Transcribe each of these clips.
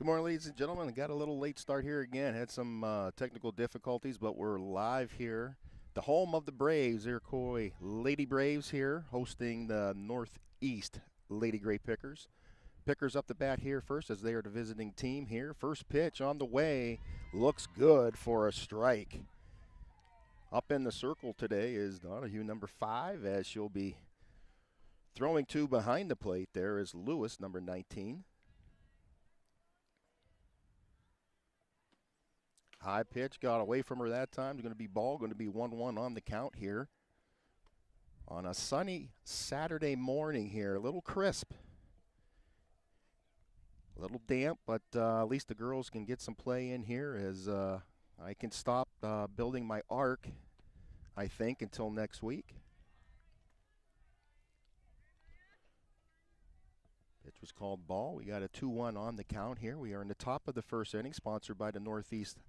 Good morning, ladies and gentlemen. I got a little late start here again. Had some technical difficulties, but we're live here. The home of the Braves, Iroquois Lady Braves here, hosting the Northeast Lady Grape Pickers. Pickers up the bat here first as they are the visiting team here. First pitch on the way. Looks good for a strike. Up in the circle today is Donahue, number 5, as she'll be throwing to behind the plate. There is Lewis, number 19. High pitch, got away from her that time. It's going to be ball, going to be 1-1 on the count here. On a sunny Saturday morning here, a little crisp. A little damp, but at least the girls can get some play in here as I can stop building my arc, I think, until next week. Pitch was called ball. We got a 2-1 on the count here. We are in the top of the first inning, sponsored by the Northeast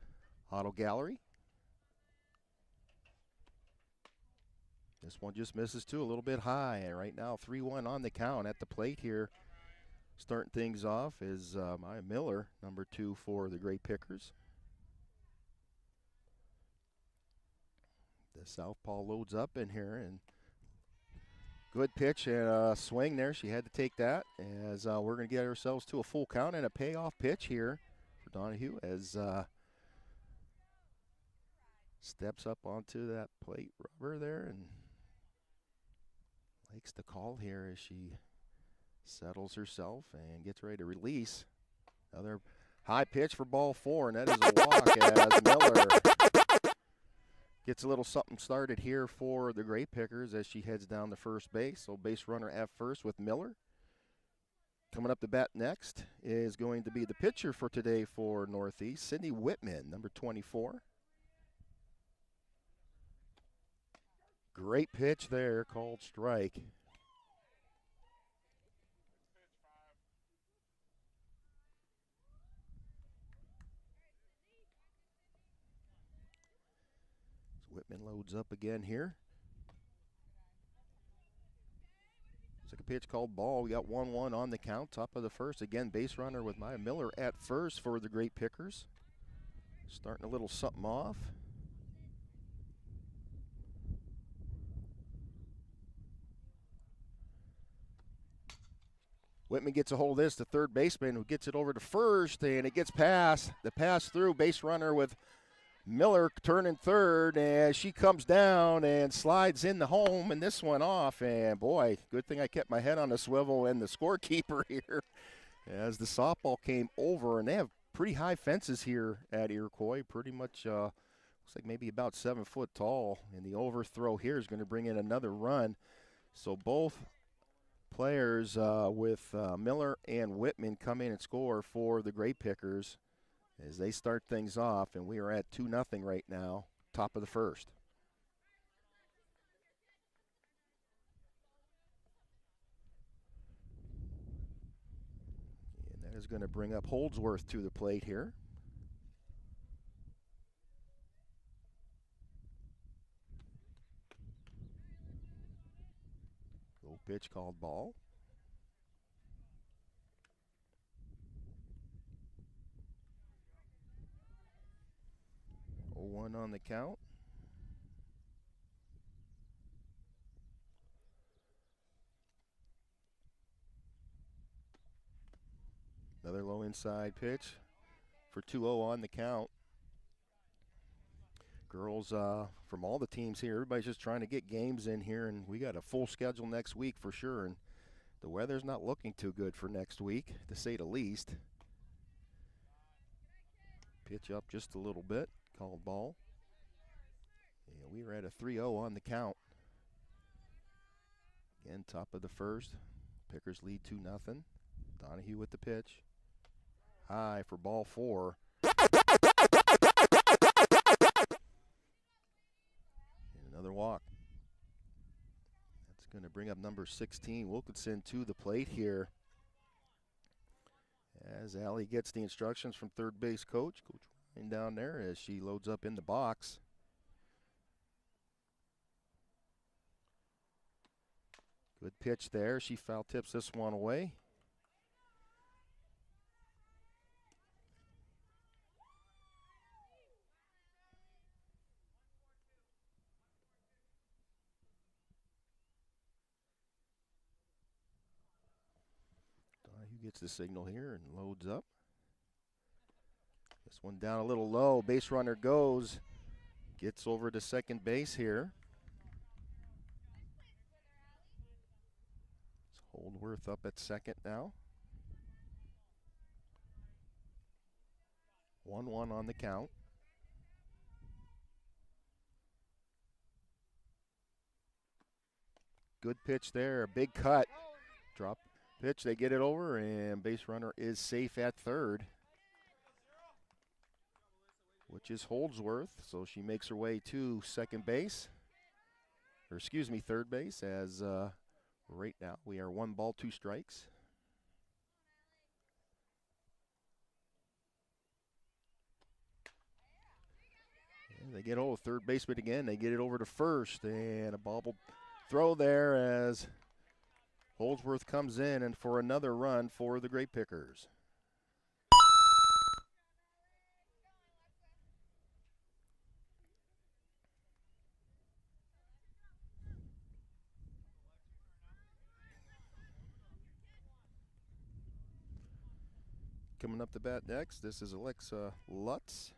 Auto Gallery. This one just misses too, a little bit high. And right now, 3-1 on the count at the plate here. Starting things off is Maya Miller, number 2 for the Grape Pickers. The southpaw loads up in here, and good pitch and a swing there. She had to take that as we're going to get ourselves to a full count and a payoff pitch here for Donahue as steps up onto that plate rubber there and likes the call here as she settles herself and gets ready to release. Another high pitch for ball 4, and that is a walk as Miller gets a little something started here for the Grape Pickers as she heads down the first base. So base runner at first with Miller. Coming up to bat next is going to be the pitcher for today for Northeast, Sydney Whitman, number 24. Great pitch there, called strike. So Whitman loads up again here. Second pitch called ball. We got 1-1 on the count, top of the first. Again, base runner with Maya Miller at first for the Grape Pickers. Starting a little something off. Whitman gets a hold of this, the third baseman who gets it over to first, and it gets past. The pass through, base runner with Miller turning third, as she comes down and slides in the home, and this one off. And boy, good thing I kept my head on the swivel and the scorekeeper here as the softball came over. And they have pretty high fences here at Iroquois, pretty much looks like maybe about 7 foot tall. And the overthrow here is going to bring in another run. So both players with Miller and Whitman come in and score for the Grape Pickers as they start things off, and we are at 2-0 right now, top of the first. And that is going to bring up Holdsworth to the plate here. Low pitch called ball. One on the count. Another low inside pitch for 2-0 on the count. Girls from all the teams here, everybody's just trying to get games in here, and we got a full schedule next week for sure. And the weather's not looking too good for next week, to say the least. Pitch up just a little bit, called ball. And we are at a 3-0 on the count. Again, top of the first. Pickers lead 2-0. Donahue with the pitch. High for ball 4. And another walk. That's going to bring up number 16, Wilkinson, to the plate here. As Allie gets the instructions from third base coach. Coach Ryan down there as she loads up in the box. Good pitch there. She foul tips this one away. Gets the signal here and loads up. This one down a little low. Base runner goes. Gets over to second base here. It's Holdworth up at second now. 1-1 on the count. Good pitch there. A big cut. Drop pitch. They get it over, and base runner is safe at third, which is Holdsworth. So she makes her way to second base. Or excuse me, third base, as right now we are 1 ball, 2 strikes. And they get third baseman again. They get it over to first, and a bobbled throw there as Holdsworth comes in and for another run for the Grape Pickers. Coming up to bat next, this is Alexa Lutz.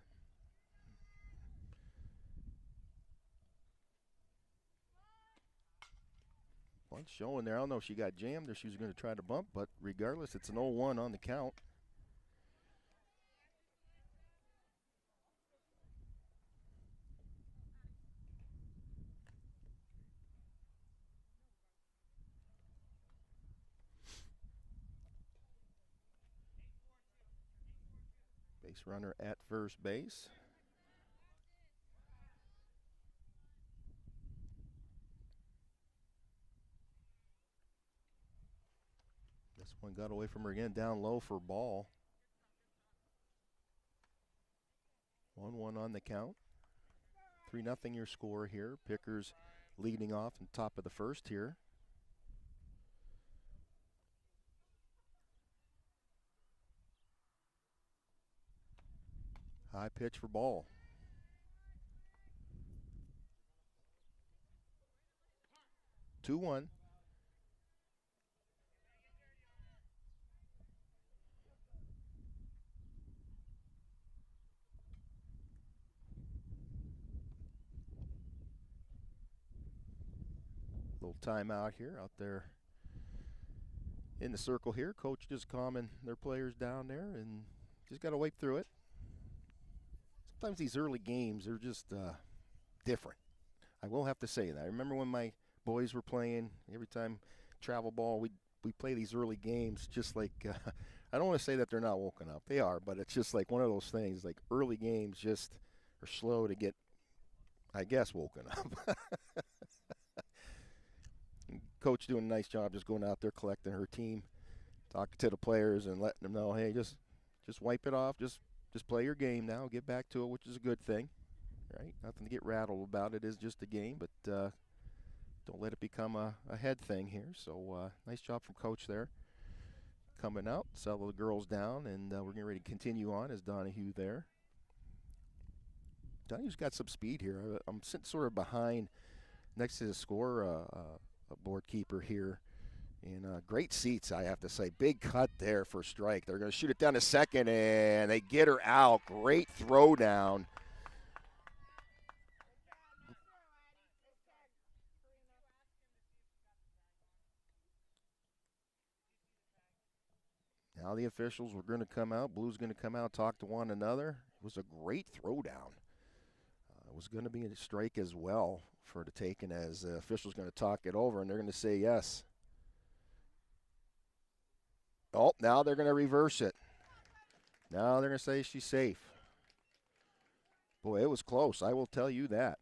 Bunch showing there. I don't know if she got jammed or she was going to try to bump, but regardless, it's an 0-1 on the count. Base runner at first base. This one got away from her again, down low for ball. 1-1 on the count. 3-0 your score here. Pickers leading off in top of the first here. High pitch for ball. Two one. Little timeout here out there in the circle here. Coach just calming their players down there and just got to wait through it. Sometimes these early games are just different. I will have to say that. I remember when my boys were playing, every time travel ball, we play these early games just like, I don't want to say that they're not woken up. They are, but it's just like one of those things, like early games just are slow to get, I guess, woken up. Coach doing a nice job just going out there collecting her team, talking to the players and letting them know, hey, just wipe it off. Just play your game now. Get back to it, which is a good thing, right? Nothing to get rattled about. It is just a game, but don't let it become a head thing here. So nice job from Coach there. Coming out, settle the girls down, and we're getting ready to continue on as Donahue there. Donahue's got some speed here. I'm sitting sort of behind next to the score a board keeper here. And great seats, I have to say. Big cut there for strike. They're going to shoot it down to second, and they get her out. Great throw down. Now the officials were going to come out. Blue's going to come out, talk to one another. It was a great throw down. It was going to be a strike as well for the taking, as the officials going to talk it over, and they're going to say yes. Oh, now they're going to reverse it. Now they're going to say she's safe. Boy, it was close. I will tell you that.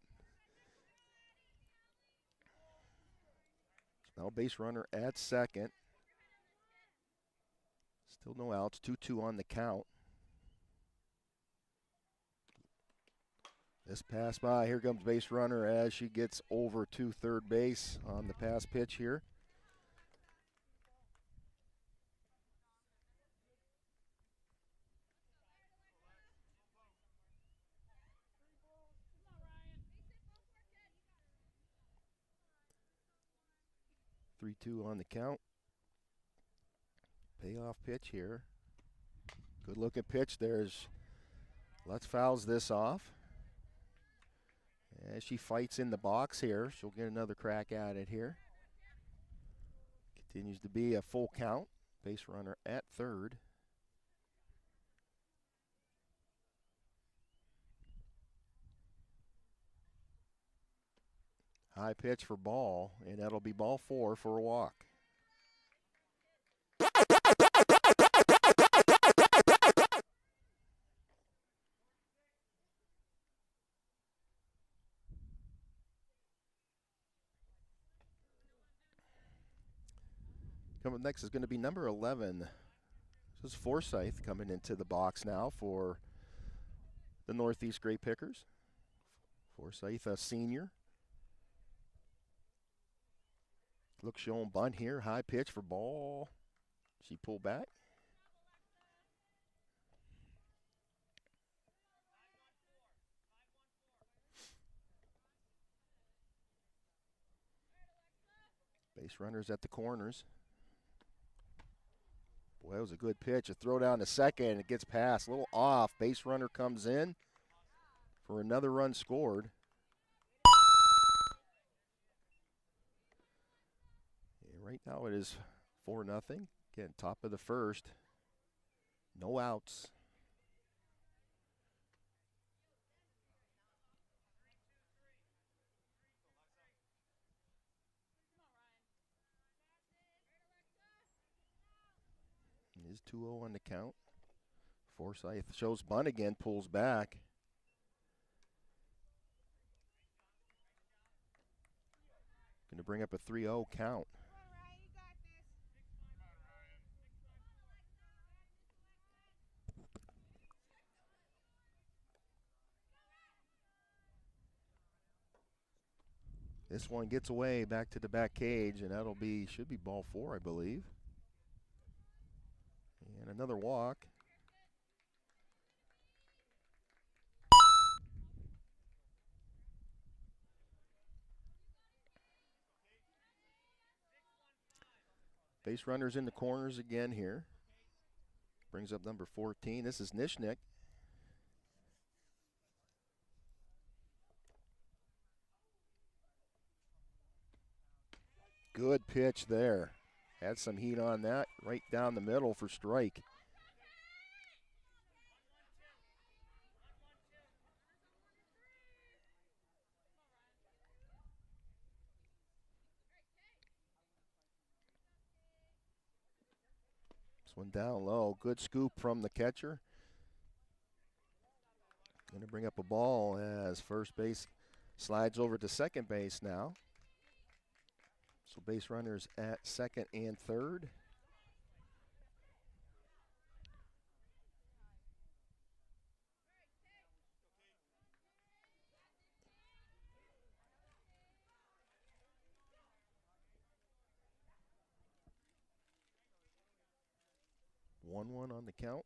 Now base runner at second. Still no outs. 2-2 on the count. This pass by. Here comes base runner as she gets over to third base on the pass pitch here. Three-two on the count. Payoff pitch here. Good looking pitch. There's Lutz fouls this off. As she fights in the box here, she'll get another crack at it here. Continues to be a full count. Base runner at third. High pitch for ball, and that'll be ball 4 for a walk. Coming up next is going to be number 11. This is Forsyth coming into the box now for the Northeast Grape Pickers. Forsyth, a senior. Look shown bunt here. High pitch for ball. She pulled back. Base runners at the corners. Boy, that was a good pitch. A throw down to second. It gets past. A little off. Base runner comes in for another run scored. And right now it is 4-0. Again, top of the first. No outs. It is 2-0 on the count. Forsyth shows bunt again, pulls back. Going to bring up a 3-0 count. This one gets away back to the back cage, and that'll be, should be ball 4, I believe. And another walk. Base runners in the corners again here. Brings up number 14. This is Nishnik. Good pitch there. Had some heat on that. Right down the middle for strike. This one down low. Good scoop from the catcher. Going to bring up a ball as first base slides over to second base now. So base runners at second and third. One on the count.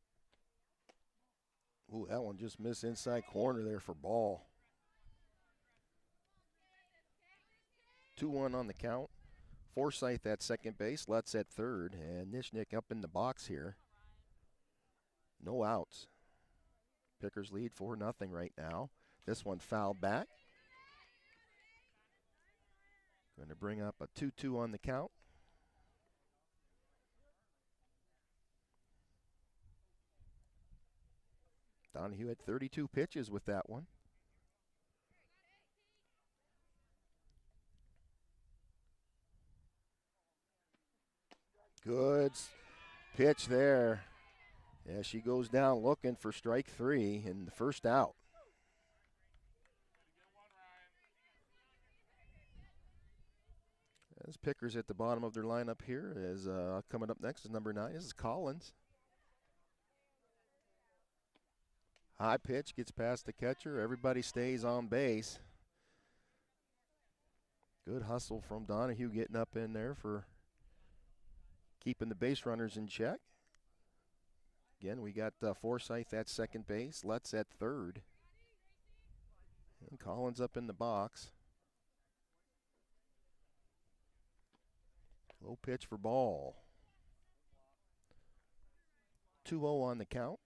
Ooh, that one just missed inside corner there for ball. 2-1 on the count. Forsyth at second base, Lutz at third, and Nishnik up in the box here. No outs. Pickers lead 4-0 right now. This one fouled back. Going to bring up a 2-2 on the count. Donahue had 32 pitches with that one. Good pitch there. Yeah, she goes down looking for strike 3 and the first out. As Pickers at the bottom of their lineup here is coming up next is number 9. This is Collins. High pitch gets past the catcher. Everybody stays on base. Good hustle from Donahue getting up in there for keeping the base runners in check. Again, we got Forsyth at second base, Lutz at third. And Collins up in the box. Low pitch for ball. 2-0 on the count.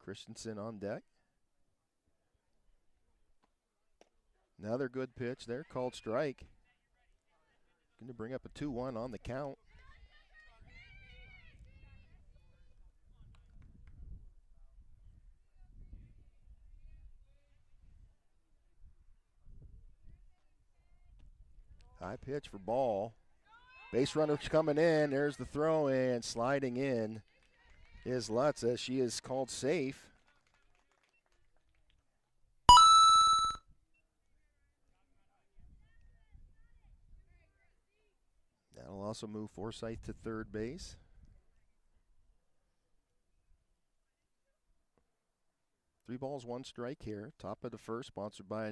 Christensen on deck. Another good pitch there, called strike. Going to bring up a 2-1 on the count. High pitch for ball. Base runner's coming in. There's the throw, and sliding in is Lutz as she is called safe. That'll also move Forsyth to third base. Three balls, one strike here. Top of the first, sponsored by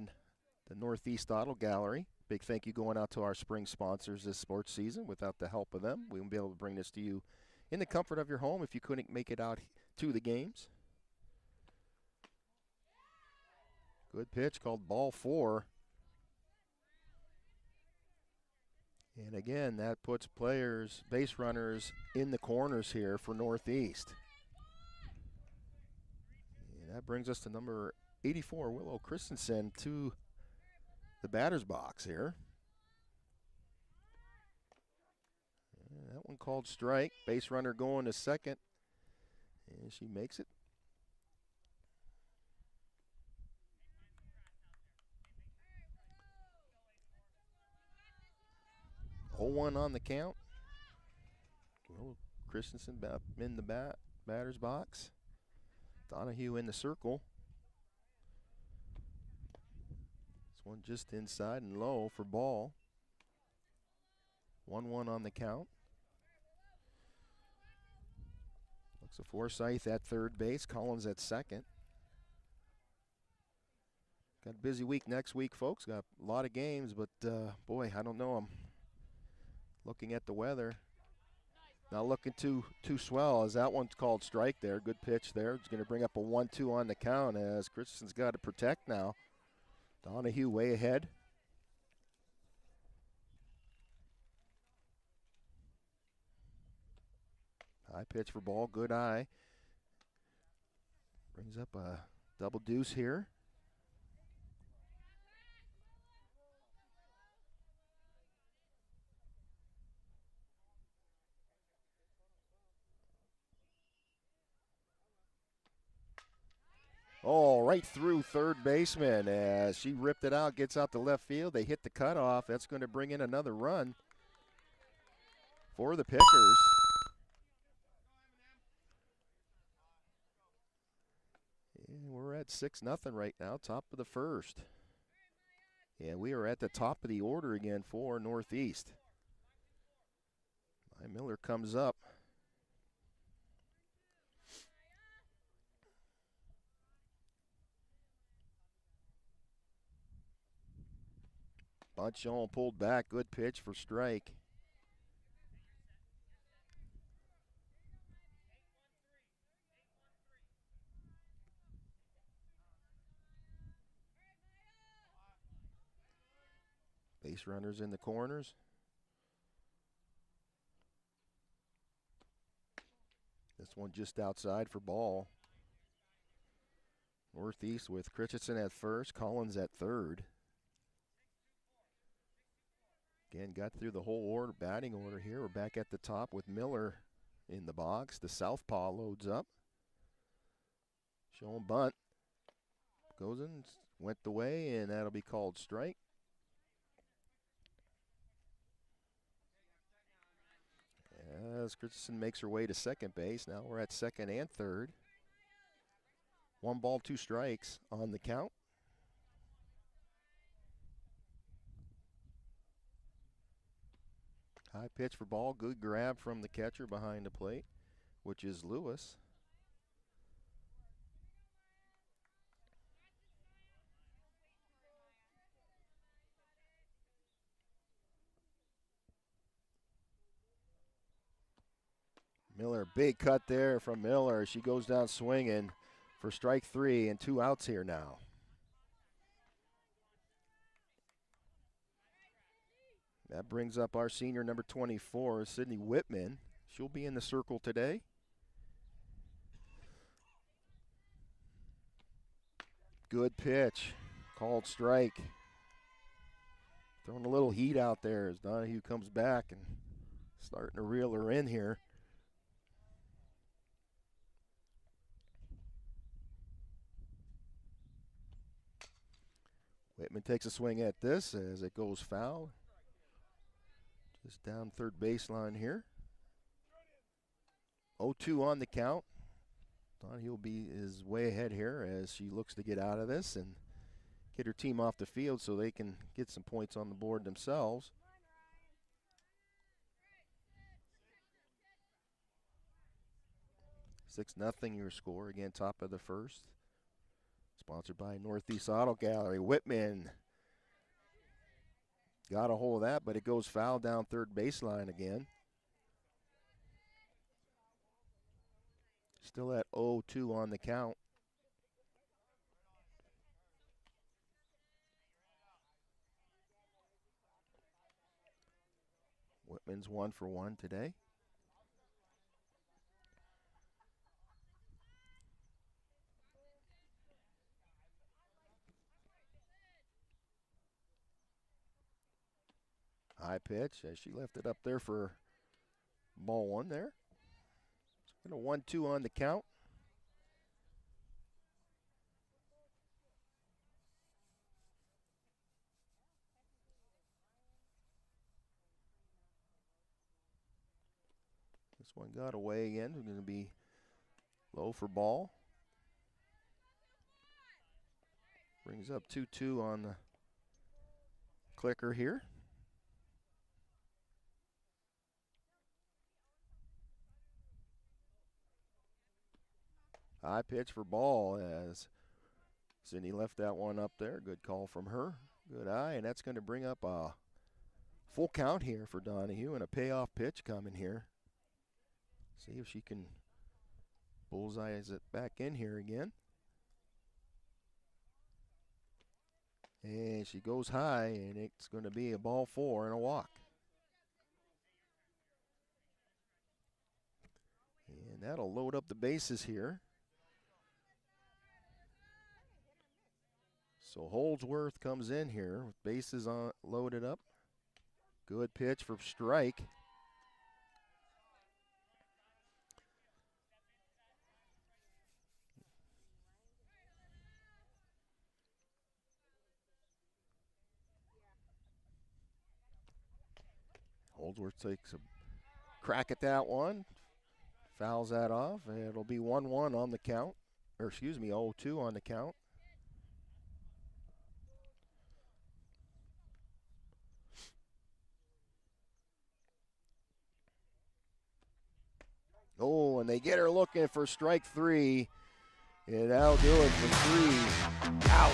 the Northeast Auto Gallery. Big thank you going out to our spring sponsors this sports season. Without the help of them, we wouldn't be able to bring this to you in the comfort of your home if you couldn't make it out to the games. Good pitch called ball 4. And again, that puts players, base runners, in the corners here for Northeast. And that brings us to number 84, Willow Christensen, to the batter's box here. And that one called strike. Base runner going to second. And she makes it. 0-1 on the count. Willow Christensen in the batter's box. Donahue in the circle. This one just inside and low for ball. 1-1 on the count. Looks a Forsyth at third base. Collins at second. Got a busy week next week, folks. Got a lot of games, but boy, I don't know. I'm looking at the weather. Not looking too swell as that one's called strike there. Good pitch there. It's going to bring up a 1-2 on the count as Christensen's got to protect now. Donahue way ahead. High pitch for ball. Good eye. Brings up a double deuce here. Oh, right through third baseman as she ripped it out, gets out to left field. They hit the cutoff. That's going to bring in another run for the Pickers. And we're at 6-0 right now, top of the first. And we are at the top of the order again for Northeast. Miller comes up. Bunch on, pulled back. Good pitch for strike. Base runners in the corners. This one just outside for ball. Northeast with Christensen at first, Collins at third. Again, got through the whole order, batting order here. We're back at the top with Miller in the box. The southpaw loads up. Showing bunt. Goes in, went the way, and that'll be called strike. As Christensen makes her way to second base. Now we're at second and third. 1 ball, 2 strikes on the count. High pitch for ball. Good grab from the catcher behind the plate, which is Lewis. Miller, big cut there from Miller. She goes down swinging for strike 3 and 2 outs here now. That brings up our senior number 24, Sydney Whitman. She'll be in the circle today. Good pitch. Called strike. Throwing a little heat out there as Donahue comes back and starting to reel her in here. Whitman takes a swing at this as it goes foul. Just down third baseline here. 0-2 on the count. Donahue is way ahead here as she looks to get out of this and get her team off the field so they can get some points on the board themselves. Six nothing your score. Again, top of the first. Sponsored by Northeast Auto Gallery. Whitman got a hold of that, but it goes foul down third baseline again. Still at 0-2 on the count. Whitman's 1 for 1 today. High pitch as she left it up there for ball one there. A 1-2 on the count. This one got away again. We're going to be low for ball. Brings up 2-2 on the clicker here. High pitch for ball as Sydney left that one up there. Good call from her. Good eye, and that's going to bring up a full count here for Donahue and a payoff pitch coming here. See if she can bullseyes it back in here again. And she goes high, and it's going to be a ball 4 and a walk. And that'll load up the bases here. So Holdsworth comes in here with bases loaded up. Good pitch for strike. Holdsworth takes a crack at that one. Fouls that off, and it'll be 1-1 on the count. Or excuse me, 0-2 on the count. Oh, and they get her looking for strike 3. And that'll do it for 3. Ouch.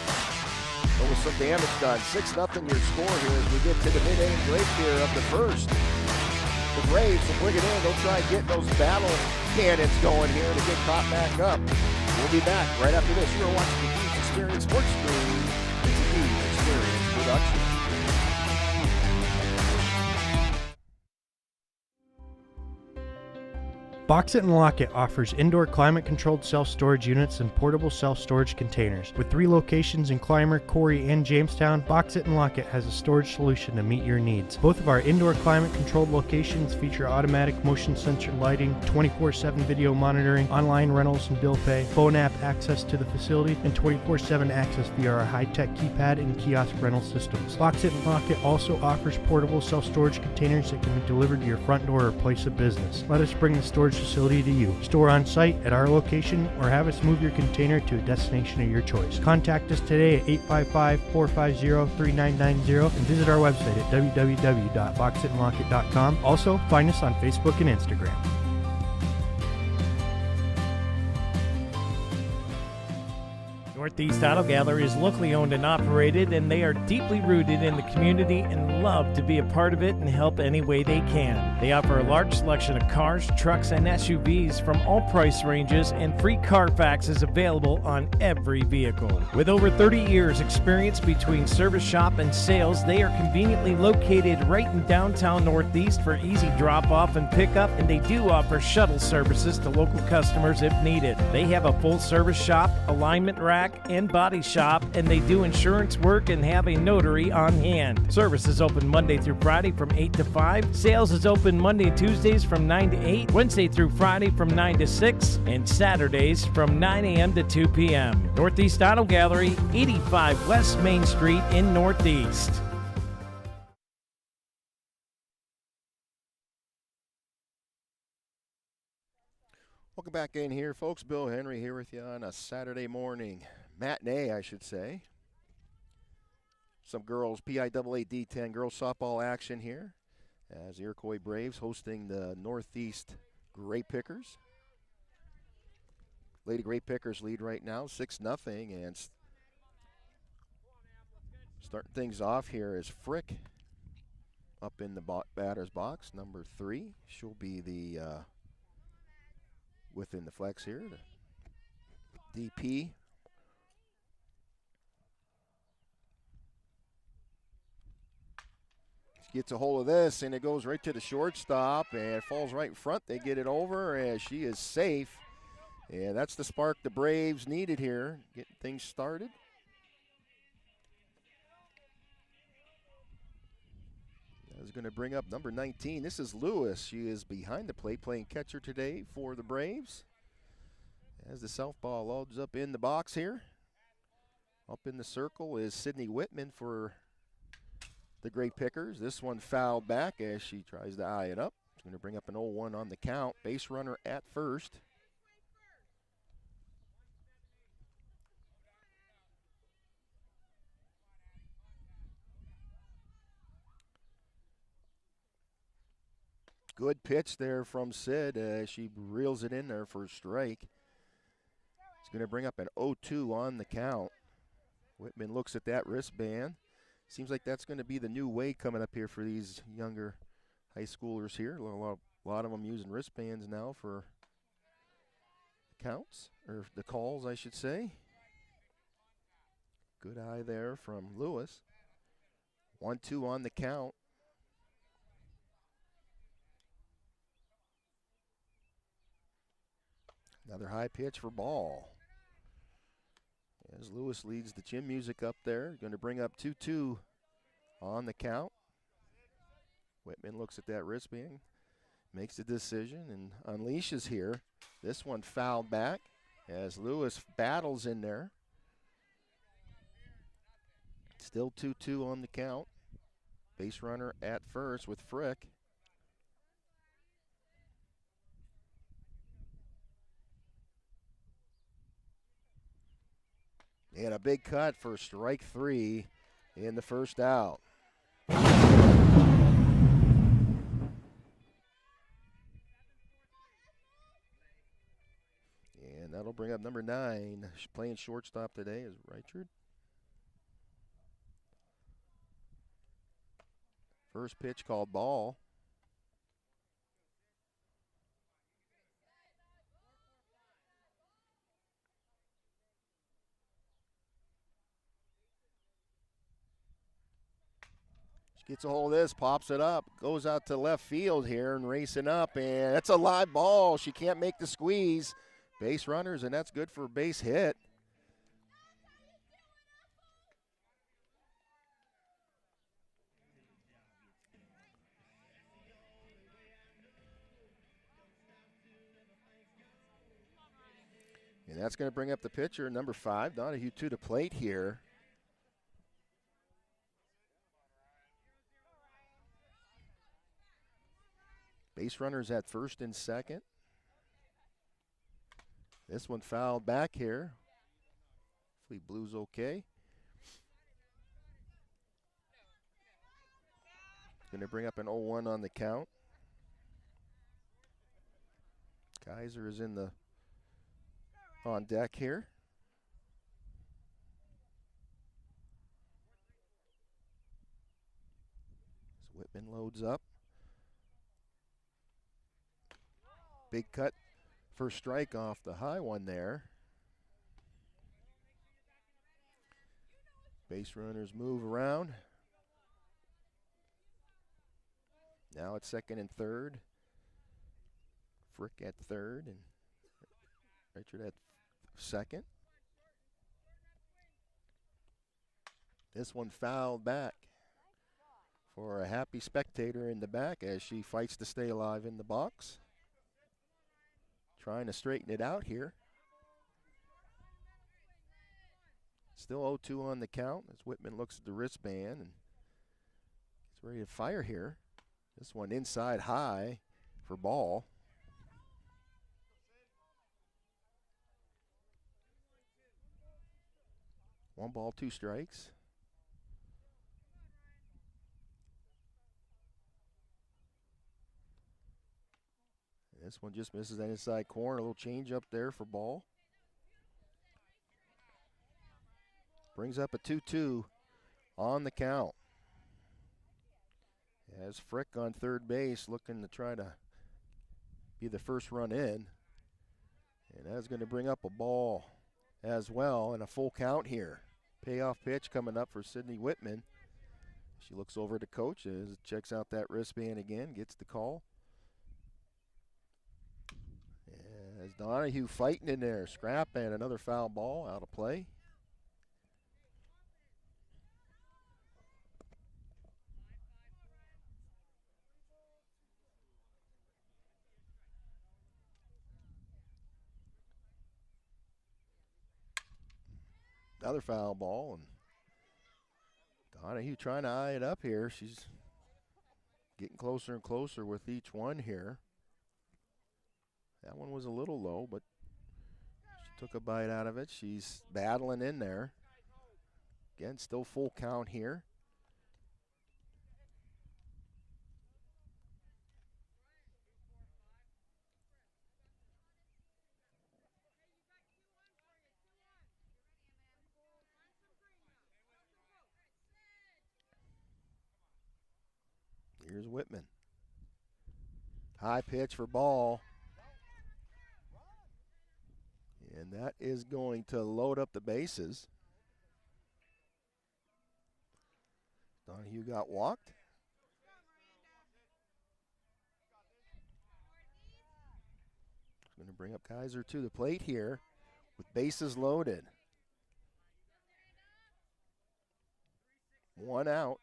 There was some damage done. 6-0 your score here as we get to the mid-inning break here of the first. The Braves will bring it in. They'll try and get those battle cannons going here to get caught back up. We'll be back right after this. You're watching the Deeds Experience Sports Stream. It's a Deeds Experience production. Box It and Lock It offers indoor climate-controlled self-storage units and portable self-storage containers. With 3 locations in Clymer, Corry, and Jamestown, Box It and Lock It has a storage solution to meet your needs. Both of our indoor climate-controlled locations feature automatic motion sensor lighting, 24/7 video monitoring, online rentals and bill pay, phone app access to the facility, and 24/7 access via our high-tech keypad and kiosk rental systems. Box It and Lock It also offers portable self-storage containers that can be delivered to your front door or place of business. Let us bring the storage facility to you. Store on site at our location or have us move your container to a destination of your choice. Contact us today at 855-450-3990 and visit our website at www.boxitandlockit.com. Also, find us on Facebook and Instagram. Northeast Auto Gallery is locally owned and operated, and they are deeply rooted in the community and love to be a part of it and help any way they can. They offer a large selection of cars, trucks, and SUVs from all price ranges, and free Carfax is available on every vehicle. With over 30 years experience between service shop and sales, they are conveniently located right in downtown Northeast for easy drop-off and pickup, and they do offer shuttle services to local customers if needed. They have a full-service shop, alignment rack, and body shop, and they do insurance work and have a notary on hand. Service is open Monday through Friday from 8 to 5. Sales is open Monday and Tuesdays from 9 to 8, Wednesday through Friday from 9 to 6, and Saturdays from 9 a.m. to 2 p.m. Northeast Auto Gallery, 85 West Main Street in Northeast. Welcome back in here, folks. Bill Henry here with you on a Saturday morning matinee, I should say. Some girls, Piaa D-10 girls softball action here as the Iroquois Braves hosting the Northeast Grape Pickers. Lady Grape Pickers lead right now, 6-0, and starting things off here is Frick up in the batter's box, number 3. She'll be the within the flex here, the DP. She gets a hold of this, and it goes right to the shortstop, and it falls right in front. They get it over, and she is safe. And that's the spark the Braves needed here, getting things started. Is going to bring up number 19. This is Lewis. She is behind the plate playing catcher today for the Braves. As the southpaw loads up in the box here. Up in the circle is Sydney Whitman for the Grape Pickers. This one fouled back as she tries to eye it up. It's going to bring up an 0-1 on the count. Base runner at first. Good pitch there from Sid as she reels it in there for a strike. It's going to bring up an 0-2 on the count. Whitman looks at that wristband. Seems like that's going to be the new way coming up here for these younger high schoolers here. A lot of them using wristbands now for counts, or the calls, I should say. Good eye there from Lewis. 1-2 on the count. Another high pitch for ball. As Lewis leads the chin music up there, going to bring up 2-2 on the count. Whitman looks at that wristband, makes the decision, and unleashes here. This one fouled back as Lewis battles in there. Still 2-2 on the count. Base runner at first with Frick. And a big cut for strike 3 in the first out. And that'll bring up number 9. She's playing shortstop today is Reichard. First pitch called ball. Gets a hold of this, pops it up, goes out to left field here and racing up, and that's a live ball. She can't make the squeeze. Base runners, and that's good for a base hit. And that's going to bring up the pitcher, number 5, Donahue, to the plate here. Base runners at first and second. This one fouled back here. Hopefully Blue's okay. Going to bring up an 0-1 on the count. Kaiser is on deck here. Whitman loads up. Big cut for strike off the high one there. Base runners move around. Now it's second and third. Frick at third and Richard at second. This one fouled back for a happy spectator in the back as she fights to stay alive in the box. Trying to straighten it out here. Still 0-2 on the count as Whitman looks at the wristband and gets ready to fire here. This one inside high for ball. One ball, two strikes. This one just misses that inside corner. A little change up there for ball. Brings up a 2-2 on the count. As Frick on third base looking to try to be the first run in. And that's going to bring up a ball as well and a full count here. Payoff pitch coming up for Sydney Whitman. She looks over to coach as checks out that wristband again, gets the call. As Donahue fighting in there, scrap and another foul ball out of play. Another foul ball, and Donahue trying to eye it up here. She's getting closer and closer with each one here. That one was a little low, but she took a bite out of it. She's battling in there. Again, still full count here. Here's Whitman. High pitch for ball. And that is going to load up the bases. Donahue got walked. Going to bring up Kaiser to the plate here with bases loaded. One out.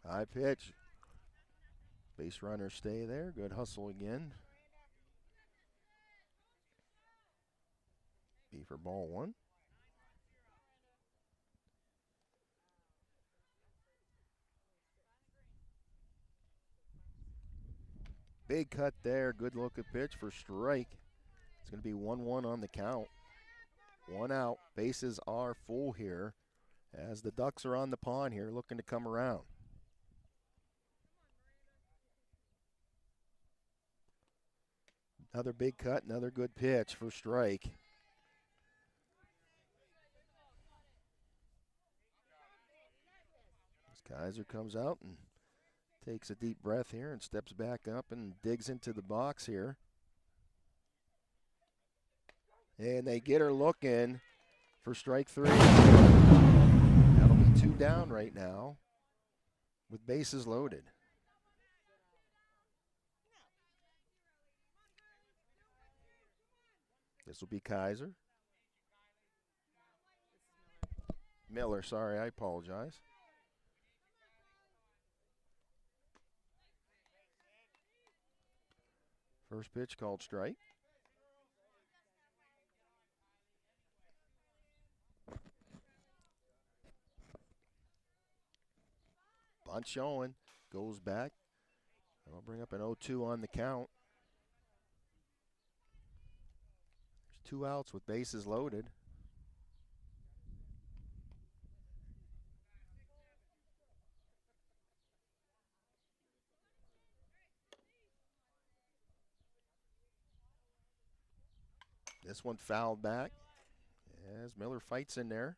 High pitch. Base runners stay there. Good hustle again. Be for ball one. Big cut there. Good looking pitch for strike. It's going to be 1-1 on the count. One out. Bases are full here as the Ducks are on the pond here looking to come around. Another big cut, another good pitch for strike. As Kaiser comes out and takes a deep breath here and steps back up and digs into the box here. And they get her looking for strike three. That'll be two down right now with bases loaded. This will be Kaiser. Miller, sorry, I apologize. First pitch called strike. Bunt showing, goes back. I'll bring up an 0-2 on the count. There's two outs with bases loaded. This one fouled back As Miller fights in there.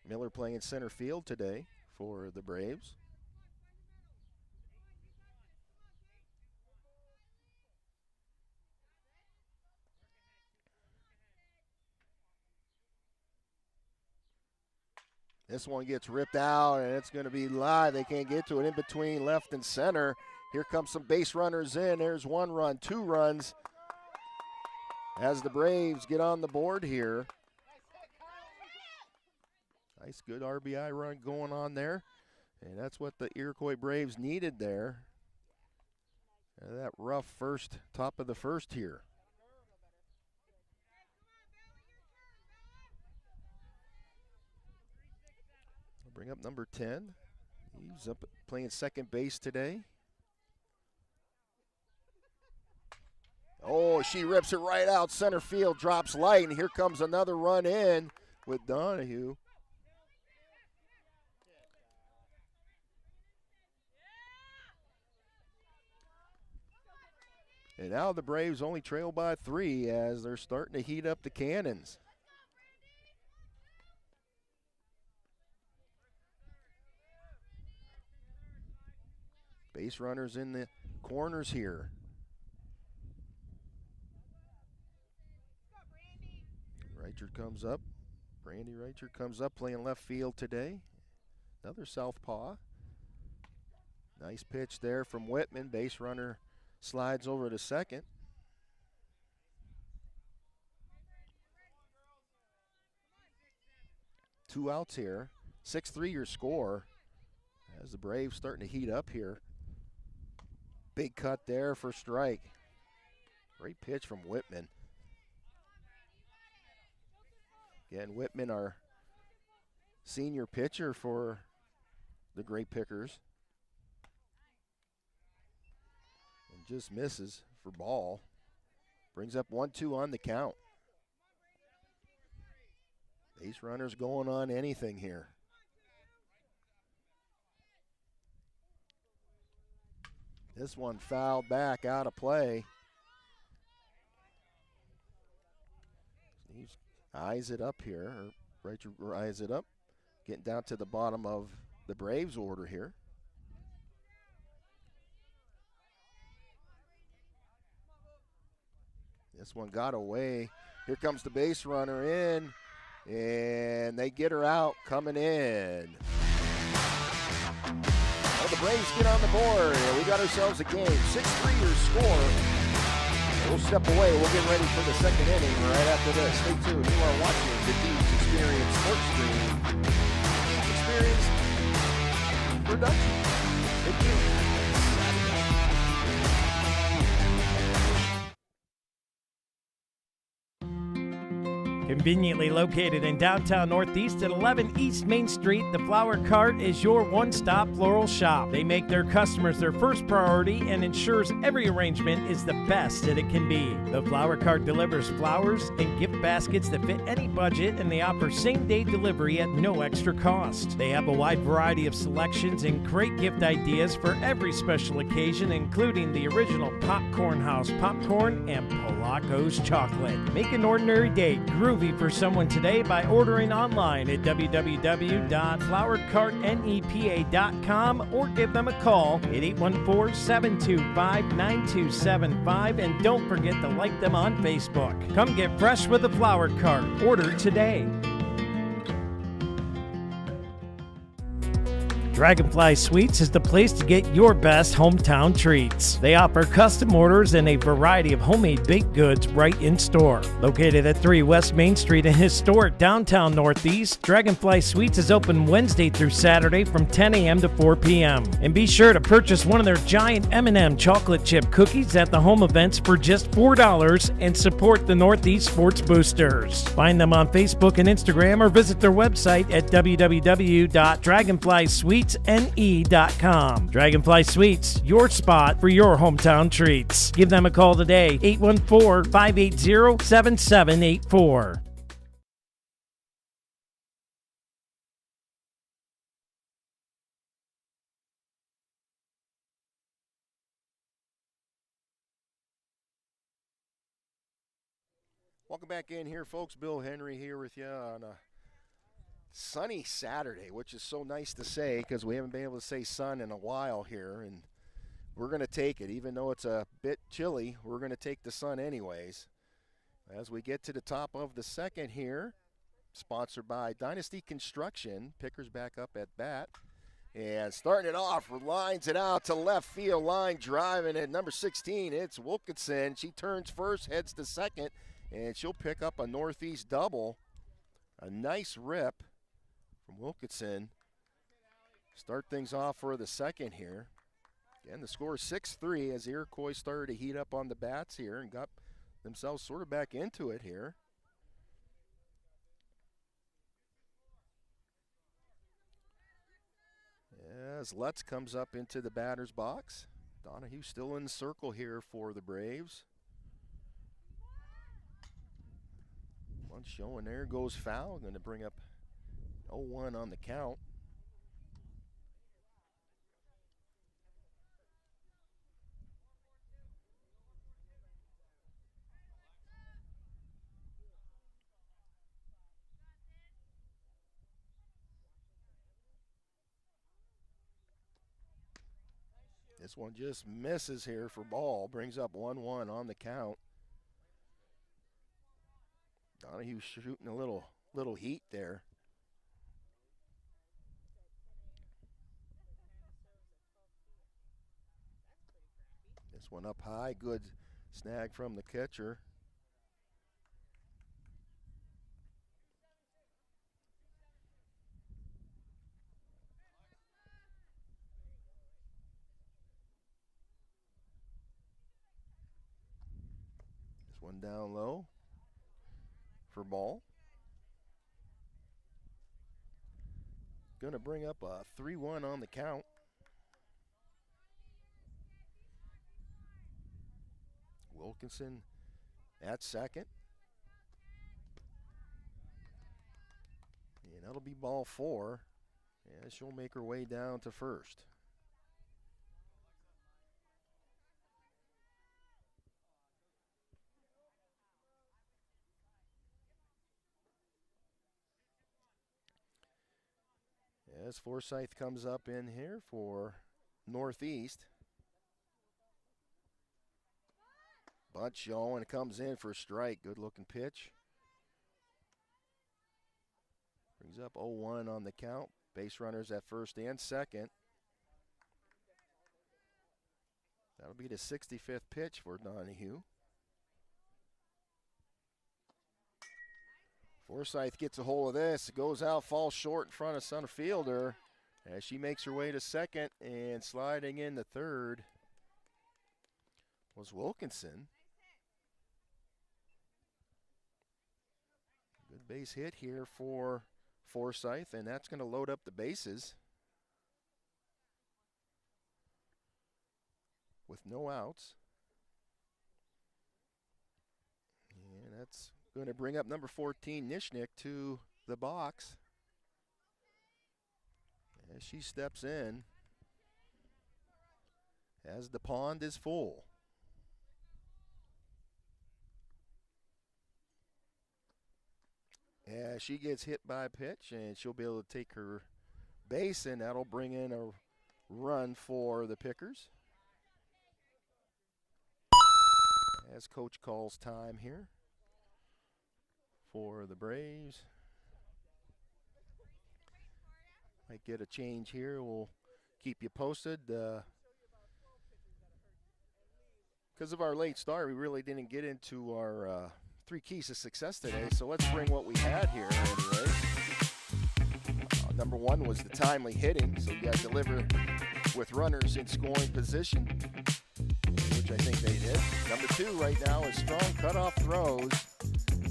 Miller playing center field today for the Braves. This one gets ripped out, and it's going to be live. They can't get to it in between left and center. Here comes some base runners in. There's 1 run, 2 runs as the Braves get on the board here. Nice, good RBI run going on there. And that's what the Iroquois Braves needed there. That rough first, top of the first here. I'll bring up number 10. He's up playing second base today. Oh, she rips it right out center field, drops light, and here comes another run in with Donahue. And now the Braves only trail by 3 as they're starting to heat up the cannons. Base runners in the corners here. Reichert comes up. Brandy Reichert comes up playing left field today. Another southpaw. Nice pitch there from Whitman. Base runner slides over to second. Two outs here. 6-3 your score as the Braves starting to heat up here. Big cut there for strike. Great pitch from Whitman. Again, Whitman, our senior pitcher for the Grape Pickers. And just misses for ball. Brings up 1-2 on the count. Base runners going on anything here. This one fouled back, out of play. He's eyes it up here, or Reichert eyes it up. Getting down to the bottom of the Braves order here. This one got away. Here comes the base runner in, and they get her out coming in. Well, the Braves get on the board. We got ourselves a game. 6-3 your score. We'll step away. We'll get ready for the second inning right after this. Stay tuned. You are watching the D's Experience Sports Stream. Experience Production. Stay tuned. Conveniently located in downtown Northeast at 11 East Main Street, the Flower Cart is your one-stop floral shop. They make their customers their first priority and ensures every arrangement is the best that it can be. The Flower Cart delivers flowers and gift baskets that fit any budget, and they offer same-day delivery at no extra cost. They have a wide variety of selections and great gift ideas for every special occasion, including the original Popcorn House popcorn and Polacco's chocolate. Make an ordinary day groovy for someone today by ordering online at www.flowercartnepa.com or give them a call at 814-725-9275, and don't forget to like them on Facebook. Come get fresh with the Flower Cart. Order today. Dragonfly Sweets is the place to get your best hometown treats. They offer custom orders and a variety of homemade baked goods right in store. Located at 3 West Main Street in historic downtown Northeast, Dragonfly Sweets is open Wednesday through Saturday from 10 a.m. to 4 p.m. And be sure to purchase one of their giant M&M chocolate chip cookies at the home events for just $4 and support the Northeast Sports Boosters. Find them on Facebook and Instagram or visit their website at www.dragonflysweetsne.com. Dragonfly Sweets, your spot for your hometown treats. Give them a call today, 814-580-7784. Welcome back in here, folks. Bill Henry here with you on a sunny Saturday, which is so nice to say because we haven't been able to say sun in a while here, and we're going to take it. Even though it's a bit chilly, we're going to take the sun anyways. As we get to the top of the second here, sponsored by Dynasty Construction. Pickers back up at bat. And starting it off, lines it out to left field line, driving at number 16. It's Wilkinson. She turns first, heads to second, and she'll pick up a northeast double. A nice rip from Wilkinson. Start things off for the second here. Again, the score is 6-3 as the Iroquois started to heat up on the bats here and got themselves sort of back into it here. As Lutz comes up into the batter's box. Donahue still in the circle here for the Braves. One showing there, goes foul. Going to bring up 0-1 on the count. This one just misses here for ball. Brings up 1-1 on the count. Donahue shooting a little heat there. This one up high. Good snag from the catcher. One down low for ball. Going to bring up a 3-1 on the count. Wilkinson at second. And that'll be ball 4. And she'll make her way down to first. As Forsyth comes up in here for Northeast. Bunt showing, comes in for a strike. Good looking pitch. Brings up 0-1 on the count. Base runners at first and second. That'll be the 65th pitch for Donahue. Forsyth gets a hold of this, goes out, falls short in front of center fielder as she makes her way to second, and sliding in to third was Wilkinson. Good base hit here for Forsyth, and that's going to load up the bases with no outs. And that's going to bring up number 14, Nishnik, to the box as she steps in as the pond is full. As she gets hit by a pitch, and she'll be able to take her base, and that'll bring in a run for the Pickers. As coach calls time here for the Braves. Might get a change here. We'll keep you posted. Because of our late start, we really didn't get into our 3 keys to success today, so let's bring what we had here anyway. Number 1 was the timely hitting, so you got to deliver with runners in scoring position, which I think they did. Number 2 right now is strong cutoff throws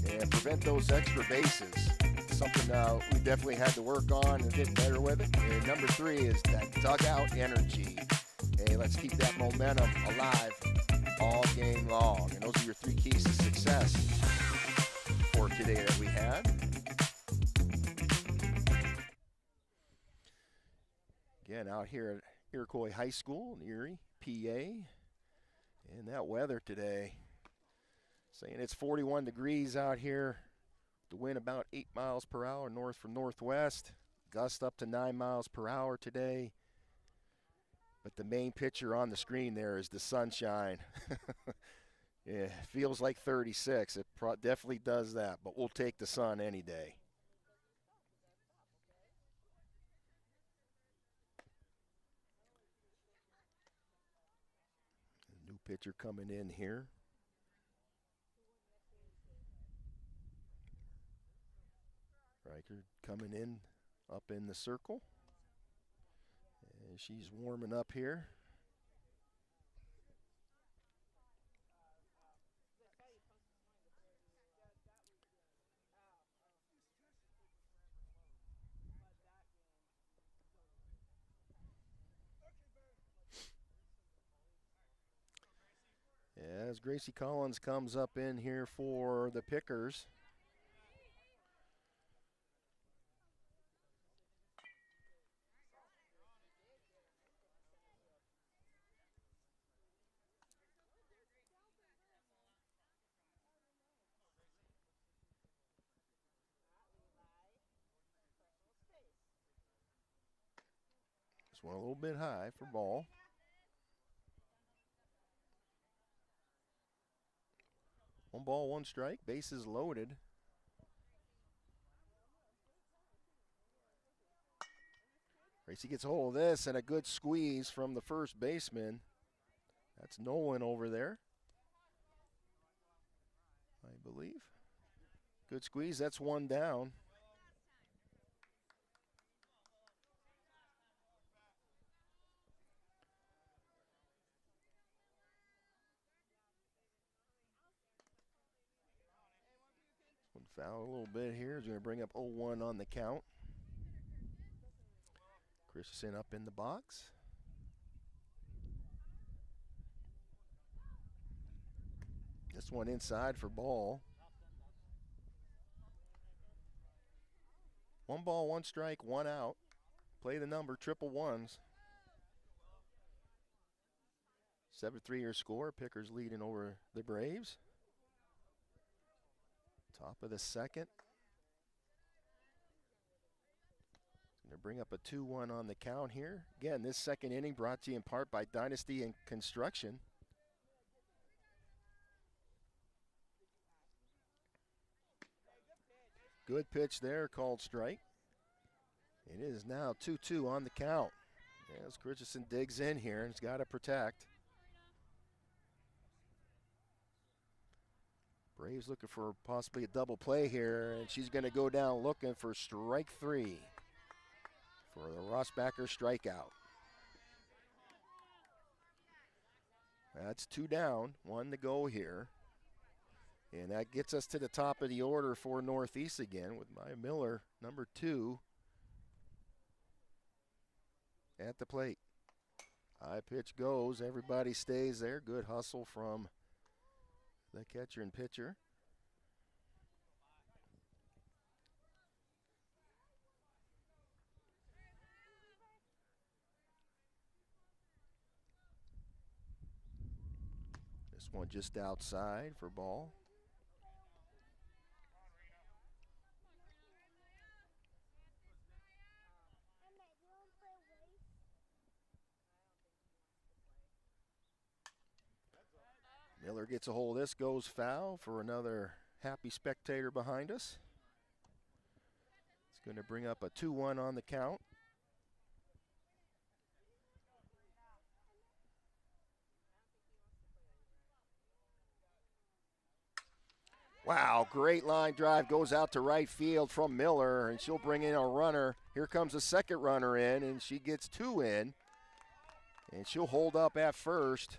and prevent those extra bases. Something we definitely had to work on and get better with it. And number 3 is that dugout energy. Hey, let's keep that momentum alive all game long. And those are your 3 keys to success for today that we had. Again, out here at Iroquois High School in Erie, PA. And that weather today, Saying it's 41 degrees out here. The wind about 8 miles per hour north from northwest. Gust up to 9 miles per hour today. But the main picture on the screen there is the sunshine. Yeah, it feels like 36. It definitely does that, but we'll take the sun any day. New pitcher coming in here. Riker coming in up in the circle. And she's warming up here. As Gracie Collins comes up in here for the Pickers. This one a little bit high for ball. One ball, one strike, bases loaded. Gracie gets a hold of this and a good squeeze from the first baseman. That's Nolan over there, I believe. Good squeeze, that's one down. One foul a little bit here. Is going to bring up 0-1 on the count. Christensen up in the box. This one inside for ball. One ball, one strike, one out. Play the number, triple ones. 7-3 your score. Pickers leading over the Braves. Top of the second. Going to bring up a 2-1 on the count here. Again, this second inning brought to you in part by Dynasty and Construction. Good pitch there, called strike. It is now 2-2 on the count. As Christensen digs in here and has got to protect. Braves looking for possibly a double play here, and she's going to go down looking for strike three for the Rossbacher strikeout. That's two down, one to go here. And that gets us to the top of the order for Northeast again with Maya Miller, number 2, at the plate. High pitch goes, everybody stays there. Good hustle from the catcher and pitcher. This one just outside for ball. Miller gets a hold of this, goes foul for another happy spectator behind us. It's going to bring up a 2-1 on the count. Wow, great line drive, goes out to right field from Miller, and she'll bring in a runner. Here comes a second runner in, and she gets 2 in, and she'll hold up at first.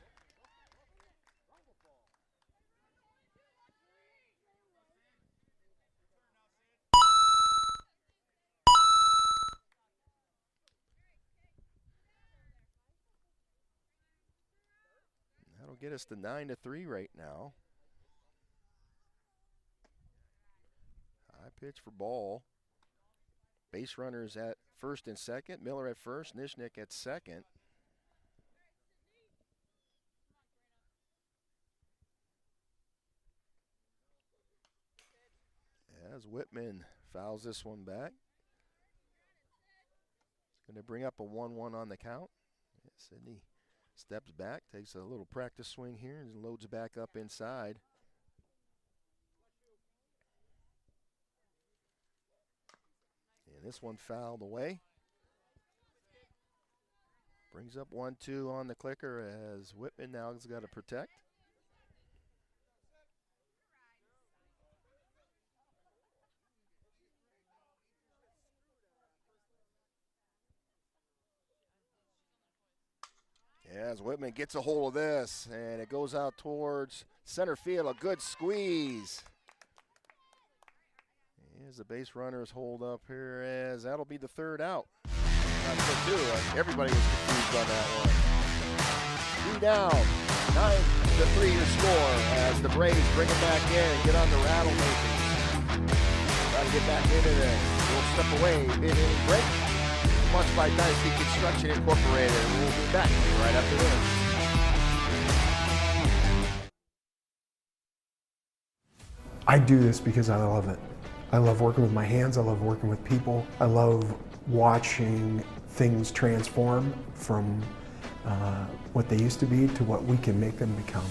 That'll get us to 9-3 right now. High pitch for ball. Base runners at first and second. Miller at first, Nishnik at second. as Whitman fouls this one back. It's going to bring up a 1-1 on the count. Sydney steps back, takes a little practice swing here, and loads back up inside. And this one fouled away. Brings up 1-2 on the clicker as Whitman now has got to protect. As Whitman gets a hold of this, and it goes out towards center field, a good squeeze. As the base runners hold up here, as that'll be the third out. Not good too. Everybody was confused on that one. 3 down, 9-3 your score as the Braves bring it back in and get on the rattle makers. Try to get back into this. We'll step away, mid-inning break. Much by Dynasty Construction Incorporated. We'll be back right after this. I do this because I love it. I love working with my hands. I love working with people. I love watching things transform from what they used to be to what we can make them become.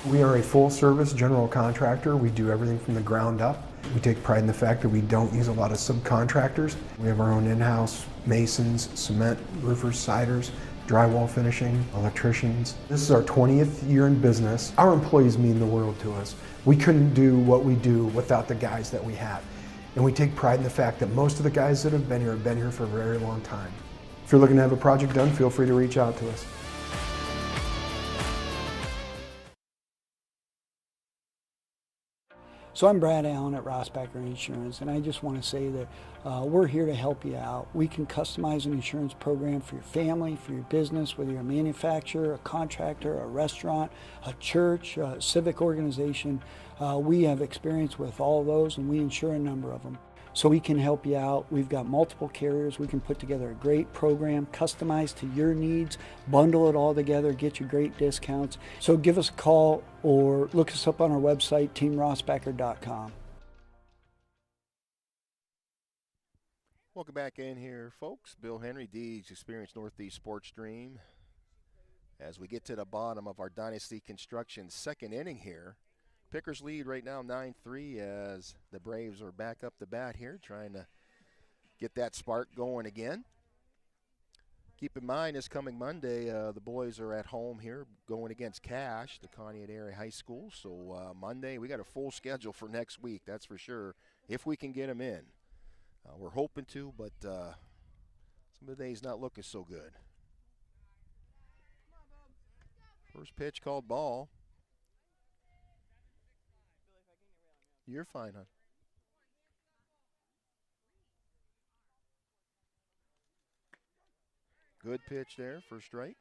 We are a full-service general contractor. We do everything from the ground up. We take pride in the fact that we don't use a lot of subcontractors. We have our own in-house masons, cement, roofers, siders, drywall finishing, electricians. This is our 20th year in business. Our employees mean the world to us. We couldn't do what we do without the guys that we have. And we take pride in the fact that most of the guys that have been here for a very long time. If you're looking to have a project done, feel free to reach out to us. So I'm Brad Allen at Rossbacher Insurance, and I just want to say that we're here to help you out. We can customize an insurance program for your family, for your business, whether you're a manufacturer, a contractor, a restaurant, a church, a civic organization. We have experience with all of those, and we insure a number of them. So we can help you out. We've got multiple carriers. We can put together a great program, customized to your needs, bundle it all together, get you great discounts. So give us a call or look us up on our website, teamrossbacher.com. Welcome back in here, folks. Bill Henry, Deeds Experience Northeast Sports Dream. As we get to the bottom of our Dynasty Construction second inning here. Pickers lead right now 9-3 as the Braves are back up the bat here, trying to get that spark going again. Keep in mind, this coming Monday, the boys are at home here going against Cache, the Conneaut Area High School. So Monday, we got a full schedule for next week, that's for sure, if we can get them in. We're hoping to, but some of the days not looking so good. First pitch called ball. You're fine, hon. Good pitch there for strike.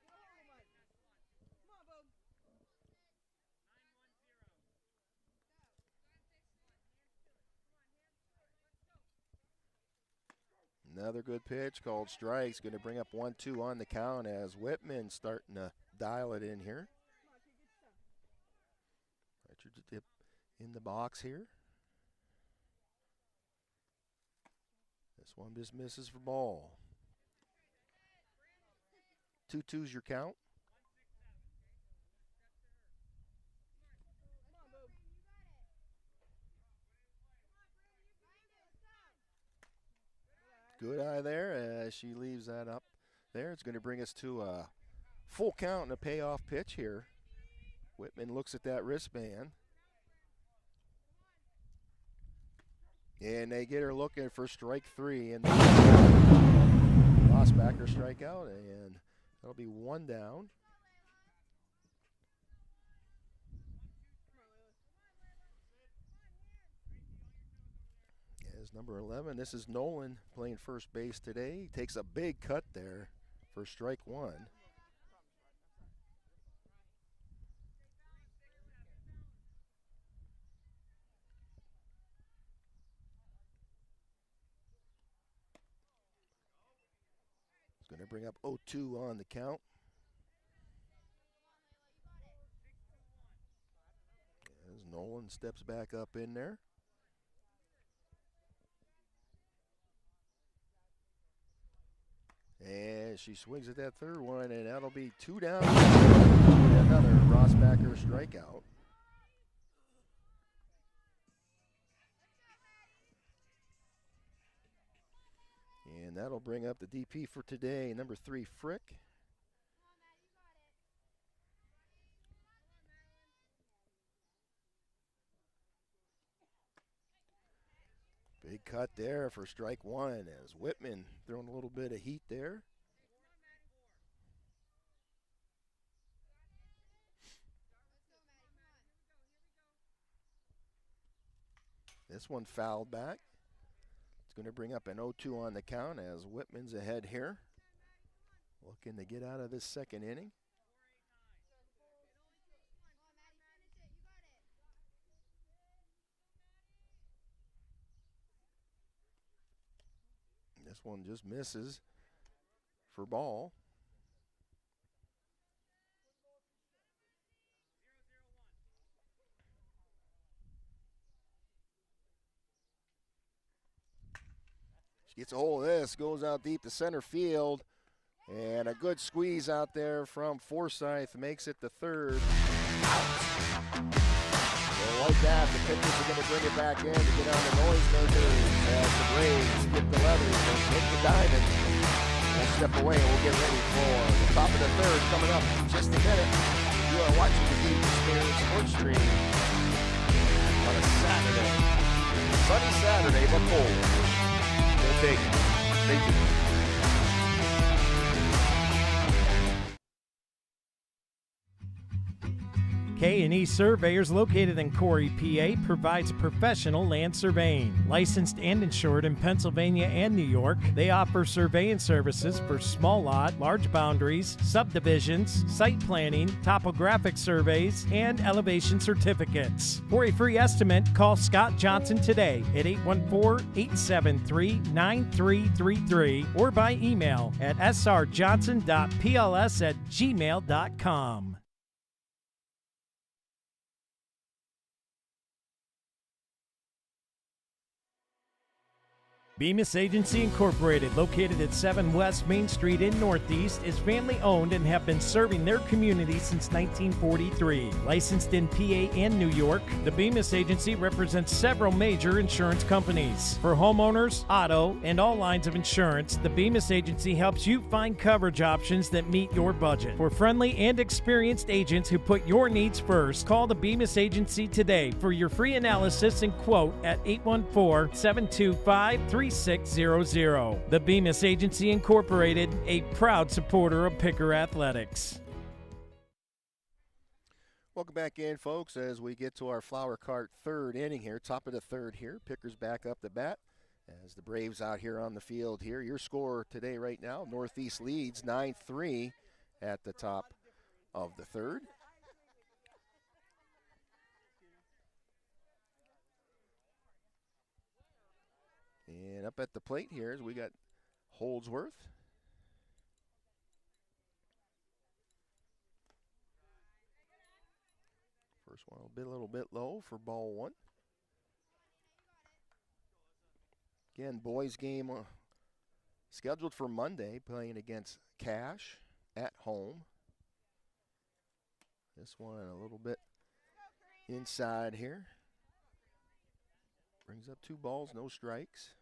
Another good pitch called strikes. Going to bring up 1-2 on the count as Whitman starting to dial it in here. Richard dip in the box here. This one just misses for ball. 2-2's your count. Good eye there as she leaves that up there. It's going to bring us to a full count and a payoff pitch here. Whitman looks at that wristband. And they get her looking for strike 3. And Rossbacher strikeout, and that'll be 1 down. As number 11, this is Nolan playing first base today. He takes a big cut there for strike 1. Going to bring up 0-2 on the count. Nolan steps back up in there. And she swings at that third one, and that'll be 2 down. Another Rossbacker strikeout. And that'll bring up the DP for today, number 3, Frick. Big cut there for strike 1 as Whitman throwing a little bit of heat there. This one fouled back. It's going to bring up an 0-2 on the count as Whitman's ahead here. Looking to get out of this second inning. This one just misses for ball. She gets a hold of this, goes out deep to center field, and a good squeeze out there from Forsyth makes it the third. So like that, the pitchers are going to bring it back in to get on the noise makers as the Braves get the letters and hit the diamond. We'll step away and we'll get ready for the top of the third coming up in just a minute. You are watching the Deep Experience Sports Stream on a Saturday. Sunny Saturday, but cold. We'll take it. Thank you. K&E Surveyors, located in Corey, PA, provides professional land surveying. Licensed and insured in Pennsylvania and New York, they offer surveying services for small lot, large boundaries, subdivisions, site planning, topographic surveys, and elevation certificates. For a free estimate, call Scott Johnson today at 814-873-9333 or by email at srjohnson.pls@gmail.com. Bemis Agency Incorporated, located at 7 West Main Street in Northeast, is family-owned and have been serving their community since 1943. Licensed in PA and New York, the Bemis Agency represents several major insurance companies. For homeowners, auto, and all lines of insurance, the Bemis Agency helps you find coverage options that meet your budget. For friendly and experienced agents who put your needs first, call the Bemis Agency today for your free analysis and quote at 814-725-3600. The Bemis Agency Incorporated, a proud supporter of Picker Athletics. Welcome back in, folks, as we get to our Flower Cart third inning here, top of the third here. Pickers back up the bat as the Braves out here on the field here. Your score today right now, Northeast leads 9-3 at the top of the third. And up at the plate here is we got Holdsworth. First one will be a little bit low for ball 1. Again, boys game scheduled for Monday, playing against Cash at home. This one a little bit inside here. Brings up 2 balls, no strikes.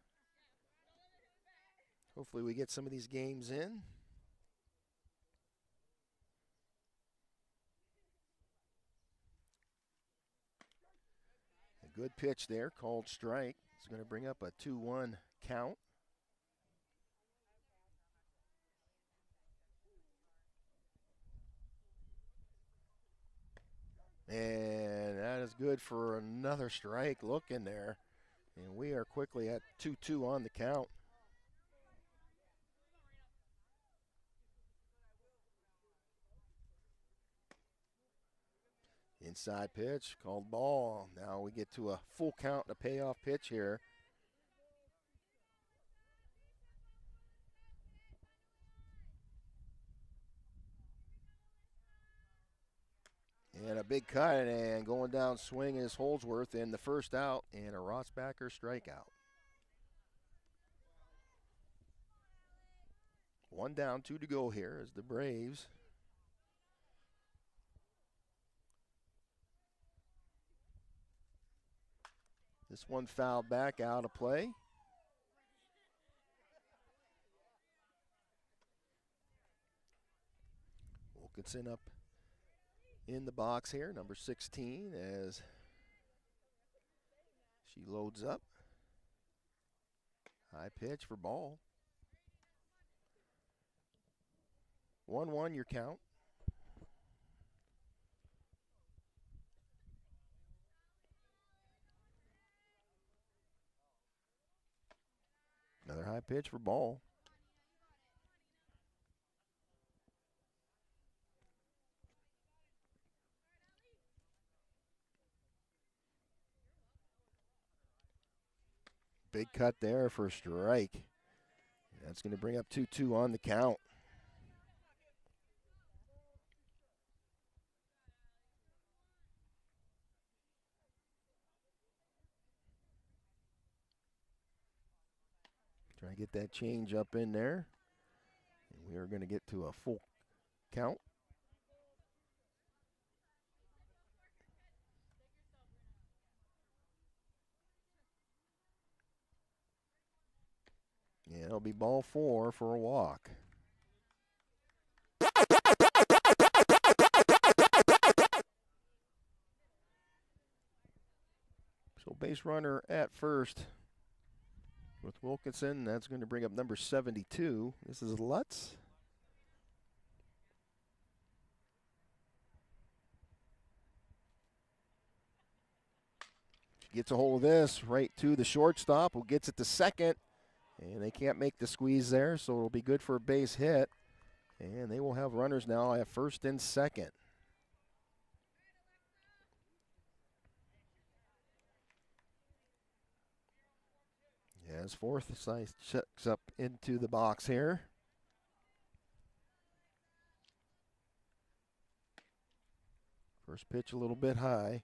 Hopefully we get some of these games in. A good pitch there, called strike. It's going to bring up a 2-1 count. And that is good for another strike. Look in there. And we are quickly at 2-2 on the count. Inside pitch, called ball. Now we get to a full count, a payoff pitch here. And a big cut, and going down swing is Holdsworth in the first out, and a Rossbacher strikeout. 1 down, 2 to go here as the Braves this one fouled back out of play. Wilkinson up in the box here, number 16, as she loads up. High pitch for ball. 1-1 your count. Another high pitch for ball. Big cut there for a strike. That's going to bring up 2-2 on the count. Try to get that change up in there. And we are going to get to a full count. Yeah, it'll be ball 4 for a walk. So base runner at first with Wilkinson. That's going to bring up number 72. This is Lutz. She gets a hold of this right to the shortstop, who gets it to second. And they can't make the squeeze there, so it'll be good for a base hit. And they will have runners now at first and second. As Forsythe checks up into the box here. First pitch a little bit high.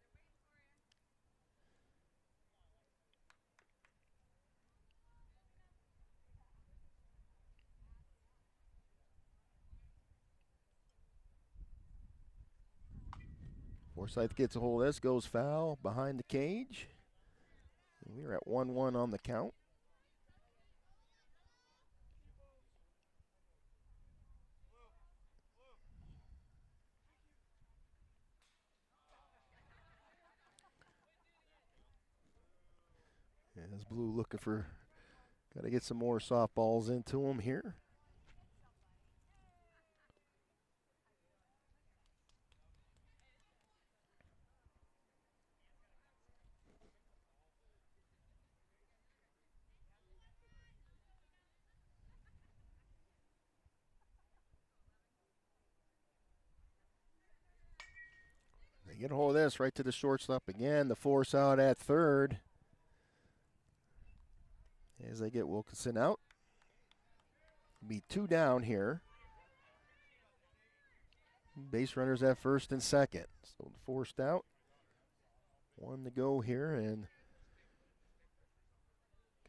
Forsythe gets a hold of this, goes foul behind the cage. And we're at 1-1 on the count. As Blue looking for, got to get some more softballs into him here. They get a hold of this right to the shortstop again. The force out at third. As they get Wilkinson out. Be 2 down here. Base runners at first and second. So forced out. 1 to go here, and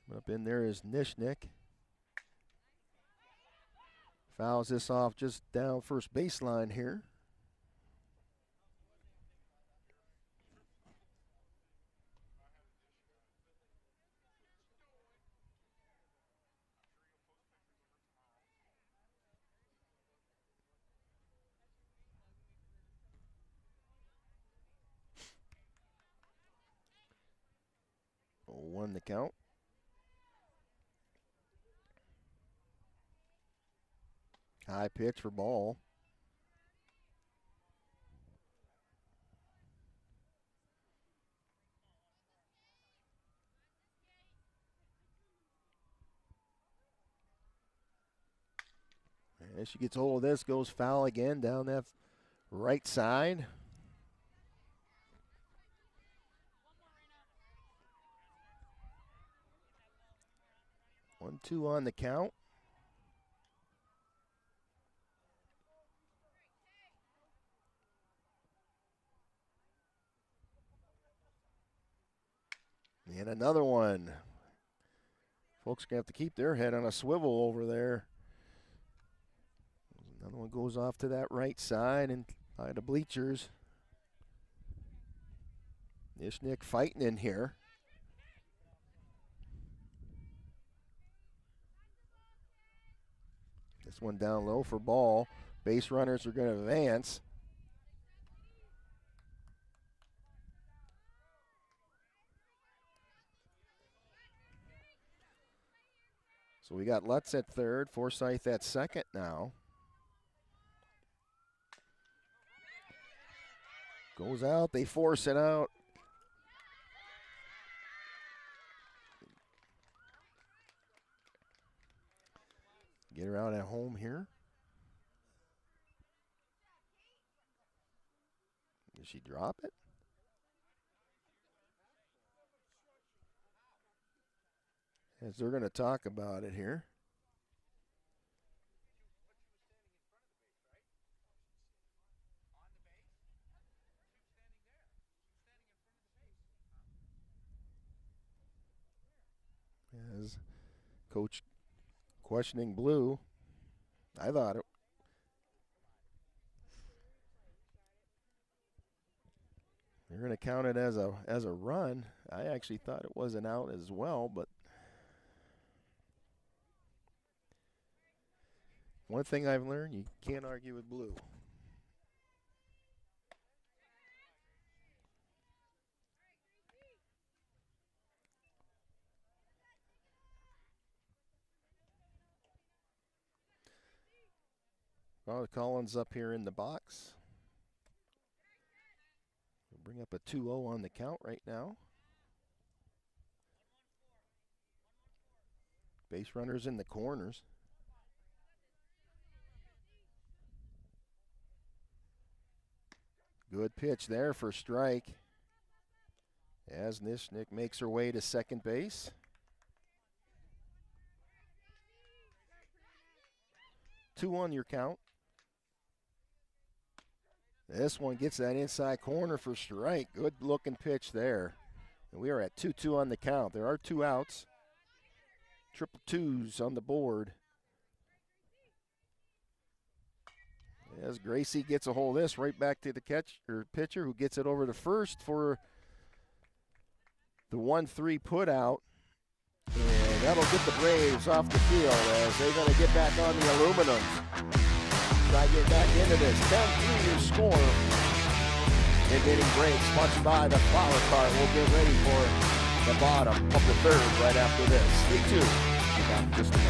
coming up in there is Nishnik. Fouls this off just down first baseline here. One the count. High pitch for ball. And as she gets hold of this, goes foul again down that right side. One, 2 on the count. And another one. Folks are going to have to keep their head on a swivel over there. Another one goes off to that right side and by the bleachers. Nishnik fighting in here. This one down low for ball. Base runners are going to advance. So we got Lutz at third, Forsyth at second now. Goes out, they force it out. Get her out at home here. Does she drop it? As they're going to talk about it here. As coach questioning Blue. I thought it. They're going to count it as a run. I actually thought it was an out as well, but one thing I've learned, you can't argue with Blue. Well, Collins up here in the box. We'll bring up a 2-0 on the count right now. Base runners in the corners. Good pitch there for strike. As Nishnik makes her way to second base. 2-1 your count. This one gets that inside corner for strike. Good looking pitch there. And we are at 2-2 on the count. There are 2 outs. Triple twos on the board. As Gracie gets a hold of this, right back to the pitcher who gets it over to first for the 1-3 put out. And that'll get the Braves off the field as they're going to get back on the aluminum. Try to get back into this. 10-3 your score. And getting break sponsored by the Flower Cart. We'll get ready for the bottom of the third right after this. Stay tuned. Back just a minute.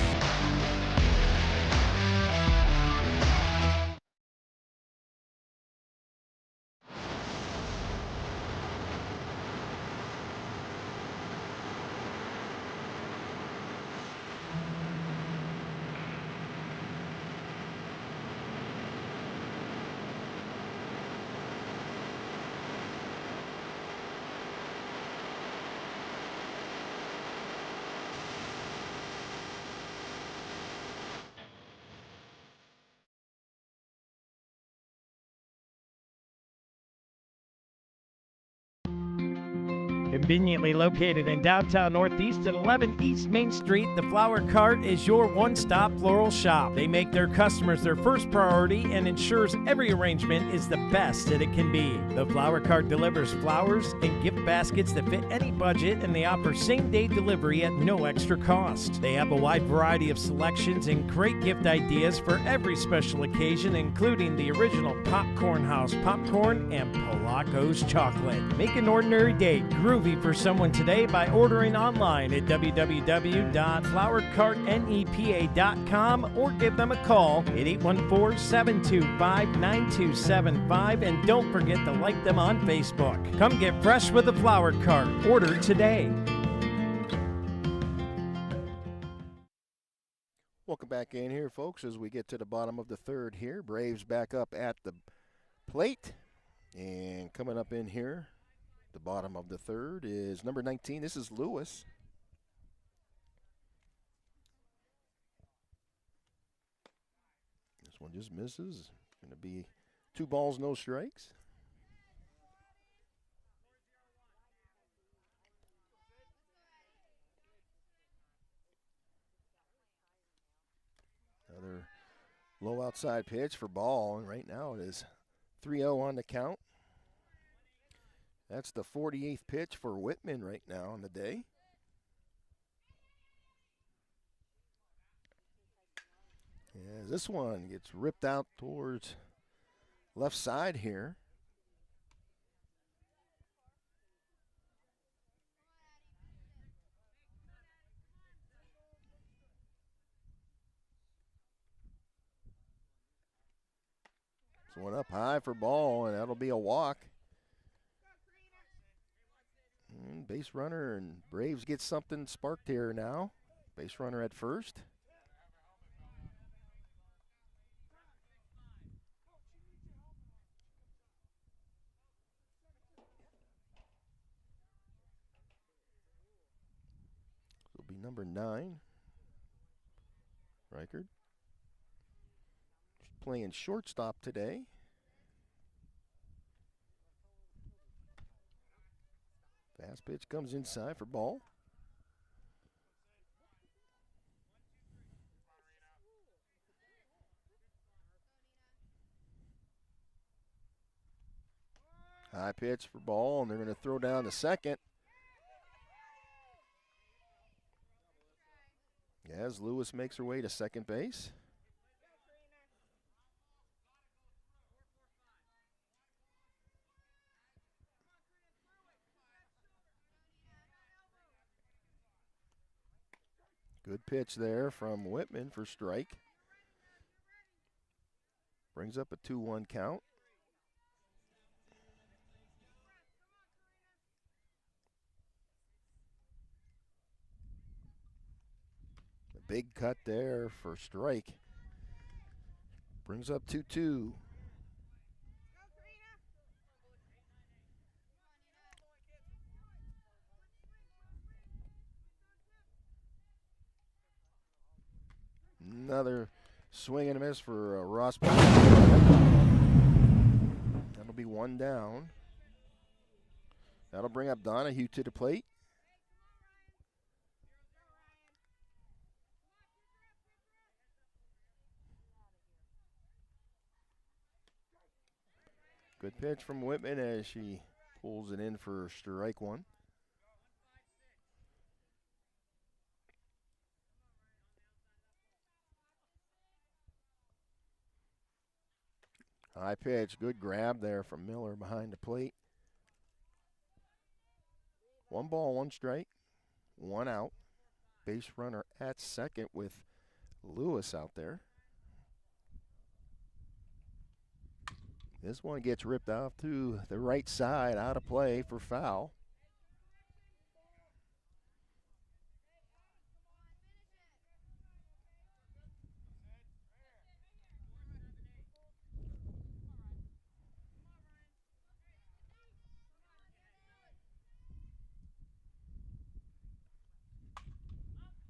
Conveniently located in downtown Northeast at 11 East Main Street, the Flower Cart is your one-stop floral shop. They make their customers their first priority and ensures every arrangement is the best that it can be. The Flower Cart delivers flowers and gift baskets that fit any budget, and they offer same-day delivery at no extra cost. They have a wide variety of selections and great gift ideas for every special occasion, including the original Popcorn House popcorn and Polaco's chocolate. Make an ordinary day groovy for someone today by ordering online at www.flowercartnepa.com or give them a call at 814-725-9275, and don't forget to like them on Facebook. Come get fresh with the Flower Cart. Order today. Welcome back in here, folks, as we get to the bottom of the third here. Braves back up at the plate. And coming up in here, the bottom of the third is number 19. This is Lewis. This one just misses. Going to be 2 balls, no strikes. Low outside pitch for ball, and right now it is 3-0 on the count. That's the 48th pitch for Whitman right now on the day. Yeah, this one gets ripped out towards left side here. This one up high for ball, and that'll be a walk. And base runner, and Braves get something sparked here now. Base runner at first. It'll be number 9, Reichard. She's playing shortstop today. Fast pitch comes inside for ball. High pitch for ball, and they're going to throw down the second. As Lewis makes her way to second base. Good pitch there from Whitman for strike. Brings up a 2-1 count. A big cut there for strike. Brings up 2-2. Another swing and a miss for Ross. That'll be one down. That'll bring up Donahue to the plate. Good pitch from Whitman as she pulls it in for strike one. High pitch, good grab there from Miller behind the plate. 1 ball, 1 strike, 1 out. Base runner at second with Lewis out there. This one gets ripped off to the right side, out of play for foul.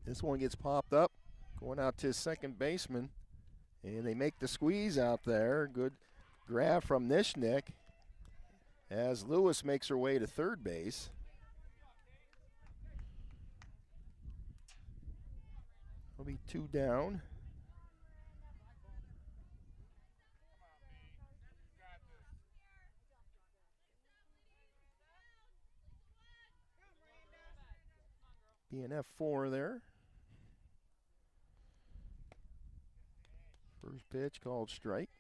This one gets popped up, going out to second baseman, and they make the squeeze out there. Good grab from Nishnik as Lewis makes her way to third base. It'll be 2 down. Be an F4 there. First pitch called strike.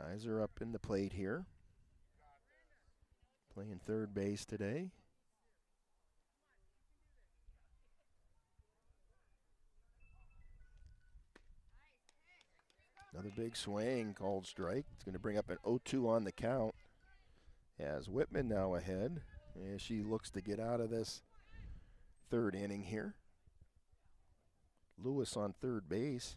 Kaiser up in the plate here. Playing third base today. Another big swing called strike. It's going to bring up an 0-2 on the count. As Whitman now ahead as she looks to get out of this third inning here. Lewis on third base.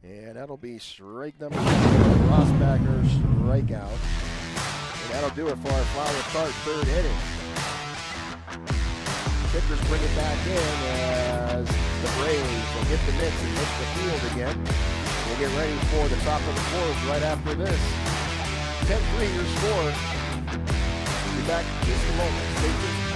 And that'll be strike number 2. Rossbacker strikeout. And that'll do it for our Flower Park third inning. Pitchers bring it back in as the Braves will hit the mitts and hit the field again. We'll get ready for the top of the fourth right after this. 10-3 your score. We'll be back in just a moment. Stay tuned.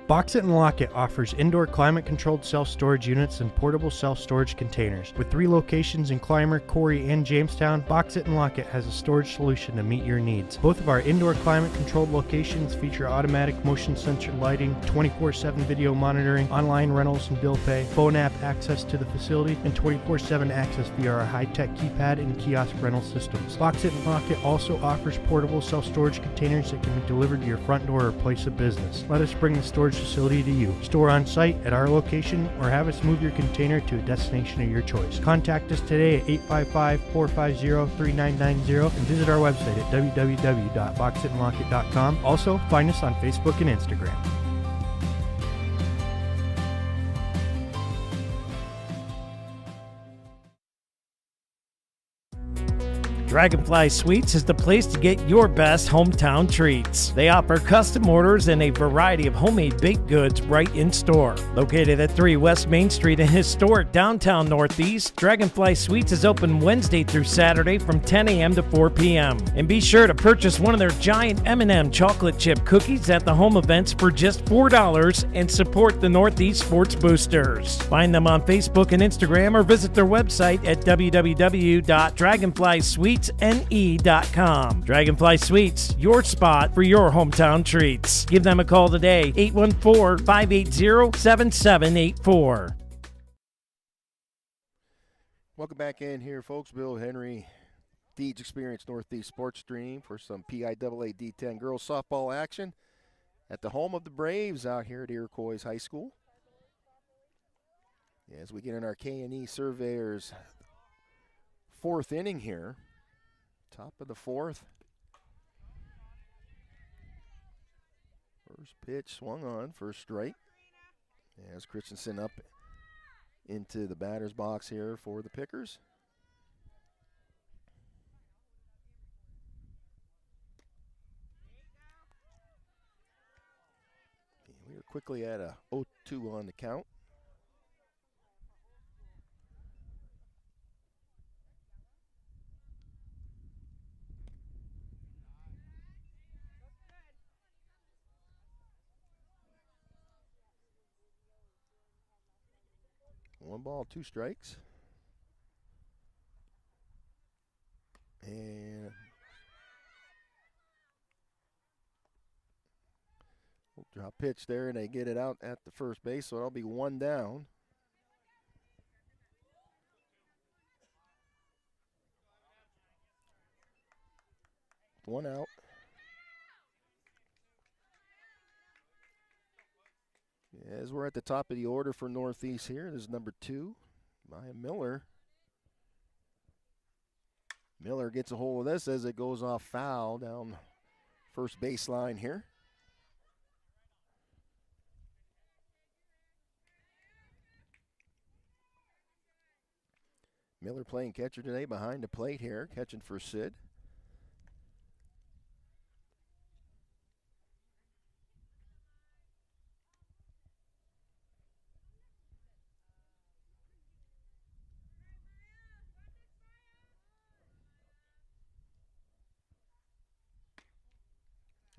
Box It and Lock It offers indoor climate-controlled self-storage units and portable self-storage containers. With 3 locations in Clymer, Corry, and Jamestown, Box It and Lock It has a storage solution to meet your needs. Both of our indoor climate-controlled locations feature automatic motion sensor lighting, 24/7 video monitoring, online rentals and bill pay, phone app access to the facility, and 24/7 access via our high-tech keypad and kiosk rental systems. Box It and Lock It also offers portable self-storage containers that can be delivered to your front door or place of business. Let us bring the storage facility to you. Store on site at our location or have us move your container to a destination of your choice. Contact us today at 855-450-3990 and visit our website at www.boxitandlockit.com. Also, find us on Facebook and Instagram. Dragonfly Sweets is the place to get your best hometown treats. They offer custom orders and a variety of homemade baked goods right in store. Located at 3 West Main Street in historic downtown Northeast, Dragonfly Sweets is open Wednesday through Saturday from 10 a.m. to 4 p.m. And be sure to purchase one of their giant M&M chocolate chip cookies at the home events for just $4 and support the Northeast Sports Boosters. Find them on Facebook and Instagram or visit their website at www.dragonflysweetsne.com. Dragonfly Sweets, your spot for your hometown treats. Give them a call today, 814-580-7784. Welcome back in here, folks. Bill Henry, Deeds Experience Northeast Sports Stream for some PIAA D-10 girls softball action at the home of the Braves out here at Iroquois High School. As we get in our K&E Surveyors 4th inning here. Top of the 4th. First pitch swung on for a strike. As Christensen up into the batter's box here for the Pickers. We are quickly at a 0-2 on the count. One ball, 2 strikes. And drop pitch there, and they get it out at the first base, so it'll be 1 down. One out. As we're at the top of the order for Northeast here, this is number 2, Maya Miller. Miller gets a hold of this as it goes off foul down first baseline here. Miller playing catcher today behind the plate here, catching for Sid.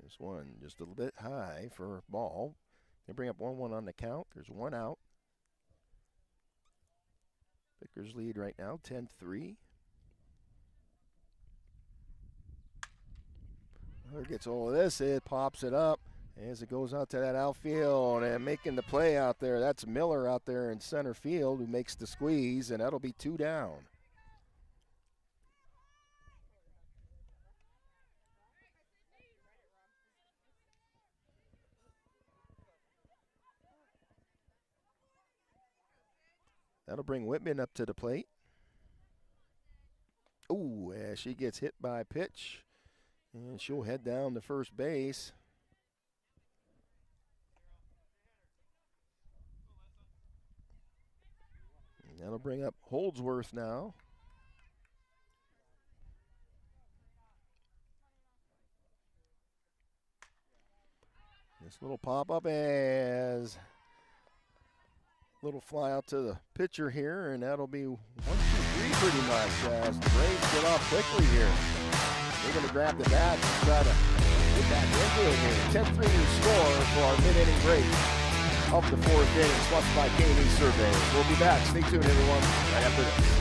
This one just a little bit high for a ball. They bring up 1-1 on the count. There's 1 out. Pickers lead right now, 10-3. Miller gets hold of this. It pops it up as it goes out to that outfield and making the play out there. That's Miller out there in center field who makes the squeeze, and that'll be 2 down. That'll bring Whitman up to the plate. Ooh, she gets hit by a pitch, and she'll head down to first base. And that'll bring up Holdsworth now. This little pop-up as little fly out to the pitcher here, and that'll be 1, 2, 3 pretty much as the Braves get off quickly here. They're going to grab the bat and try to get back into it here. 10-3 score for our mid-inning break. of the fourth inning, sponsored by K&E Surveyors. We'll be back. Stay tuned, everyone, right after this.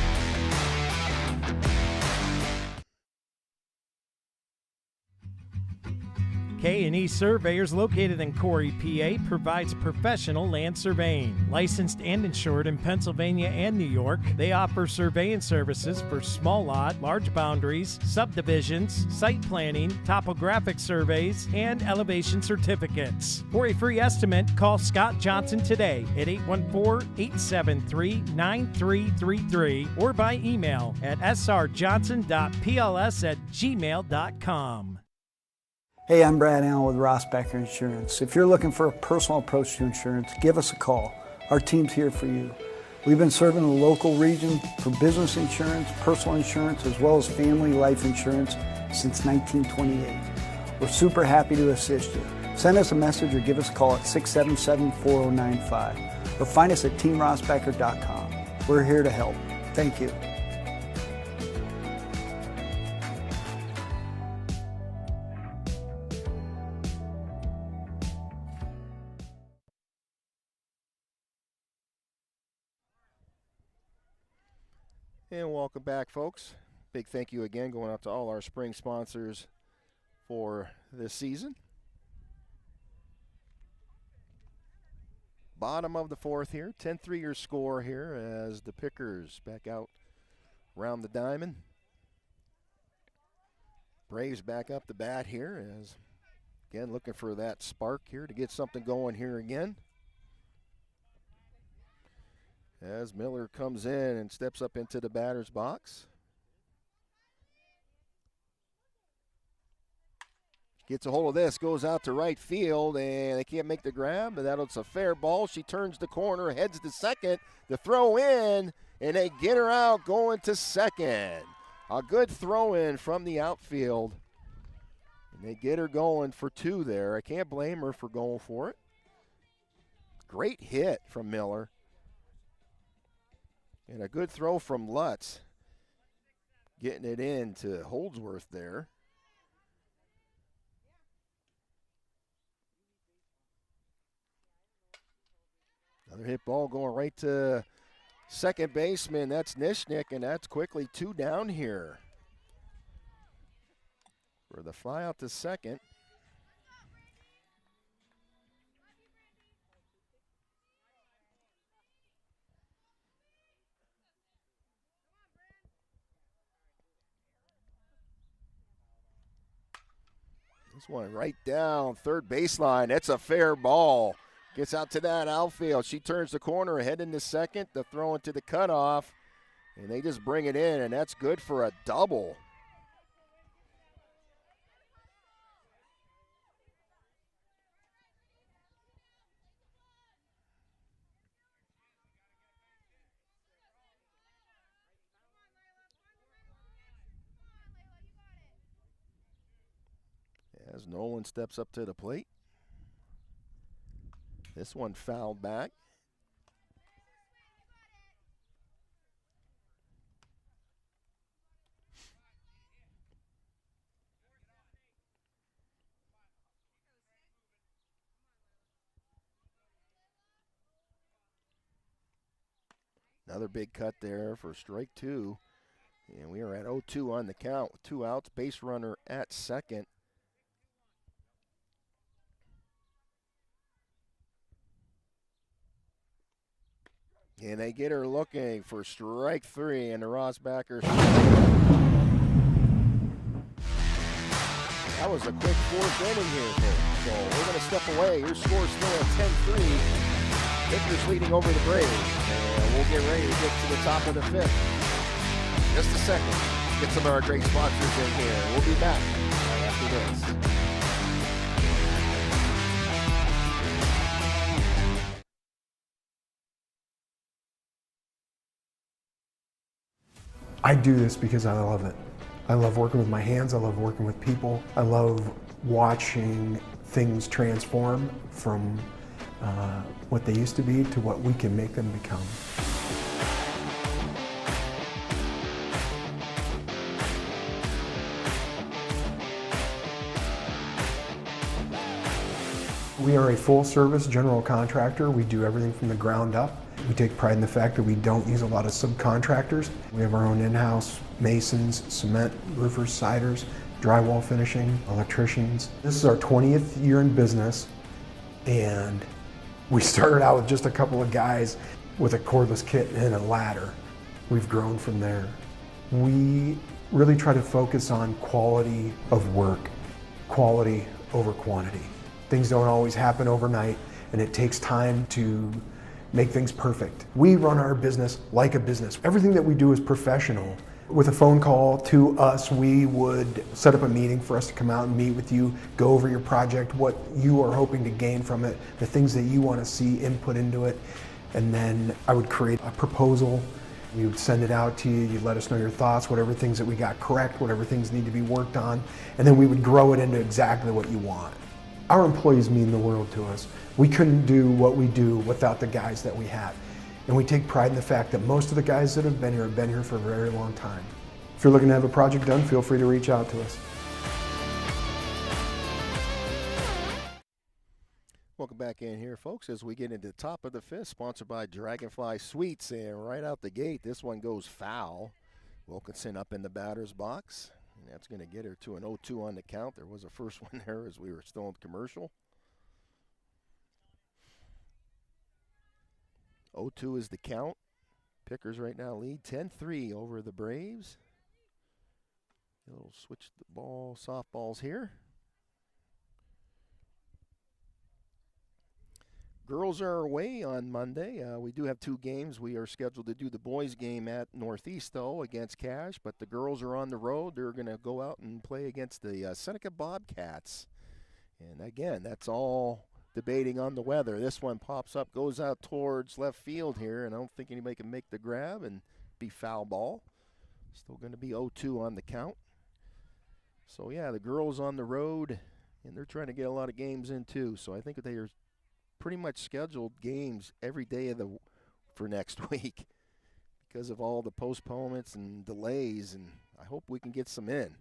K&E Surveyors, located in Corey, PA, provides professional land surveying. Licensed and insured in Pennsylvania and New York, they offer surveying services for small lot, large boundaries, subdivisions, site planning, topographic surveys, and elevation certificates. For a free estimate, call Scott Johnson today at 814-873-9333 or by email at srjohnson.pls@gmail.com. Hey, I'm Brad Allen with Rossbacher Insurance. If you're looking for a personal approach to insurance, give us a call. Our team's here for you. We've been serving the local region for business insurance, personal insurance, as well as family life insurance since 1928. We're super happy to assist you. Send us a message or give us a call at 677-4095 or find us at teamrossbacher.com. We're here to help. Thank you. And welcome back, folks. Big thank you again going out to all our spring sponsors for this season. Bottom of the fourth here, 10-3 your score here as the Pickers back out around the diamond. Braves back up the bat here as, again, looking for that spark here to get something going here again. As Miller comes in and steps up into the batter's box. Gets a hold of this, goes out to right field, and they can't make the grab, but that's a fair ball. She turns the corner, heads to second, the throw in, and they get her out going to second. A good throw in from the outfield. And they get her going for two there. I can't blame her for going for it. Great hit from Miller. And a good throw from Lutz, getting it in to Holdsworth there. Another hit ball going right to second baseman. That's Nishnik, and that's quickly two down here. For the fly out to second. This one right down third baseline. That's a fair ball. Gets out to that outfield. She turns the corner, head into second. The throw into the cutoff, and they just bring it in, and that's good for a double. As Nolan steps up to the plate. This one fouled back. Another big cut there for strike two. And we are at 0-2 on the count with two outs. Base runner at second. And they get her looking for strike three, and the Rossbackers. That was a quick fourth inning here, folks. So we're going to step away. Your score's still at 10-3. Vickers leading over the Braves. And we'll get ready to get to the top of the fifth. Just a second. Get some of our great sponsors in here. We'll be back right after this. I do this because I love it. I love working with my hands. I love working with people. I love watching things transform from what they used to be to what we can make them become. We are a full-service general contractor. We do everything from the ground up. We take pride in the fact that we don't use a lot of subcontractors. We have our own in-house masons, cement, roofers, siders, drywall finishing, electricians. This is our 20th year in business, and we started out with just a couple of guys with a cordless kit and a ladder. We've grown from there. We really try to focus on quality of work, quality over quantity. Things don't always happen overnight, and it takes time to make things perfect. We run our business like a business. Everything that we do is professional. With a phone call to us, we would set up a meeting for us to come out and meet with you, go over your project, what you are hoping to gain from it, the things that you want to see input into it, and then I would create a proposal. We would send it out to you, you'd let us know your thoughts, whatever things that we got correct, whatever things need to be worked on, and then we would grow it into exactly what you want. Our employees mean the world to us. We couldn't do what we do without the guys that we have. And we take pride in the fact that most of the guys that have been here for a very long time. If you're looking to have a project done, feel free to reach out to us. Welcome back in here, folks, as we get into the top of the fifth, sponsored by Dragonfly Sweets. And right out the gate, this one goes foul. Wilkinson up in the batter's box. And that's going to get her to an 0-2 on the count. There was a first one there as we were still in commercial. 0-2 is the count. Pickers right now lead 10-3 over the Braves. They'll switch the ball, softballs here. Girls are away on Monday. We do have two games. We are scheduled to do the boys game at Northeast, though, against Cash, but the girls are on the road. They're going to go out and play against the Seneca Bobcats. And again, that's all debating on the weather. This one pops up, goes out towards left field here, and I don't think anybody can make the grab and be foul ball. Still going to be 0-2 on the count. So, yeah, the girls on the road, and they're trying to get a lot of games in, too. So I think they are pretty much scheduled games every day for next week because of all the postponements and delays, and I hope we can get some in.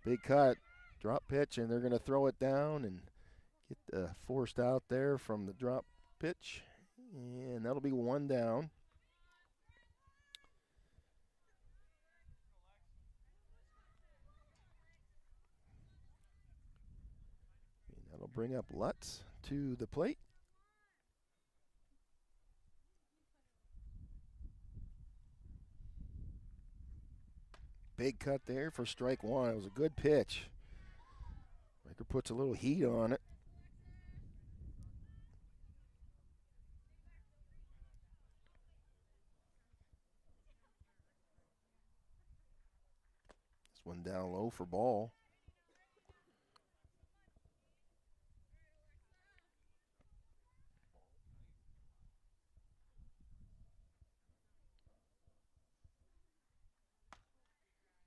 Big cut, drop pitch, and they're going to throw it down and get forced out there from the drop pitch, and that'll be one down. And that'll bring up Lutz to the plate. Big cut there for strike one. It was a good pitch. Riker puts a little heat on it. This one down low for ball.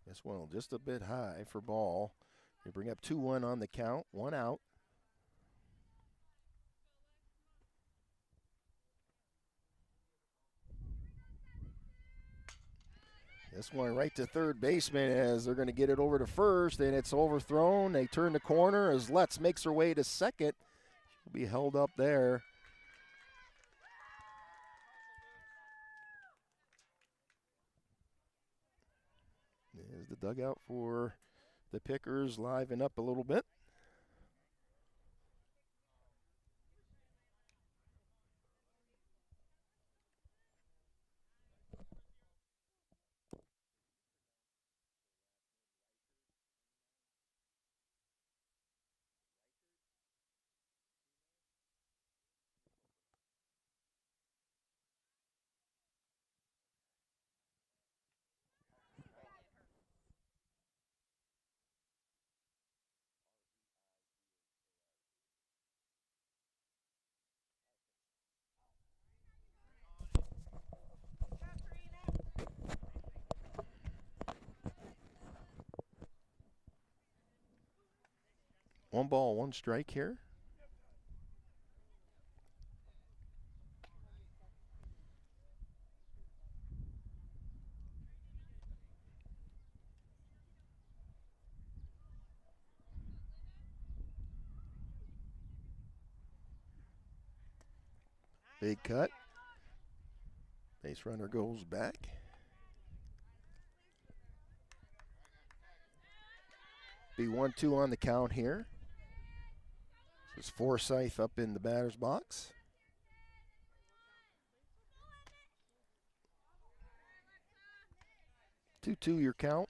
This one just a bit high for ball. They bring up 2-1 on the count, one out. This one right to third baseman as they're going to get it over to first, and it's overthrown. They turn the corner as Lutz makes her way to second. She'll be held up there. There's the dugout for the Pickers, liven up a little bit. One ball, one strike here. Big cut. Base runner goes back. Be 1-2 on the count here. This is Forsyth up in the batter's box. 2-2 your count.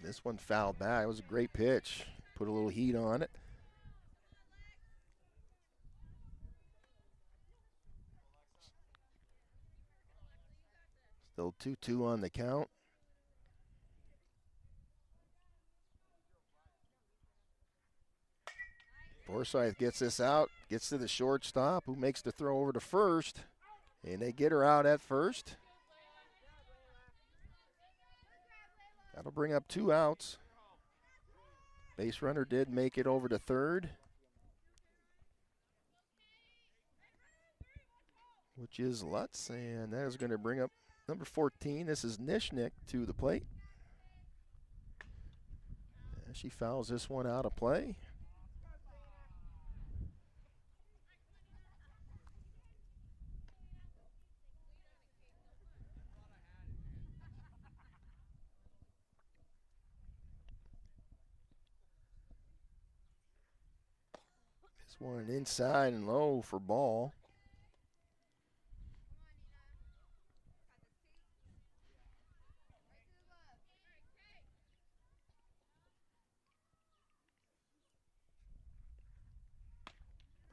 This one fouled back. It was a great pitch. Put a little heat on it. Still 2-2 on the count. Forsyth gets this out, gets to the shortstop, who makes the throw over to first, and they get her out at first. That'll bring up 2 outs. Base runner did make it over to third, which is Lutz, and that is going to bring up number 14. This is Nishnik to the plate. And she fouls this one out of play. This one inside and low for ball.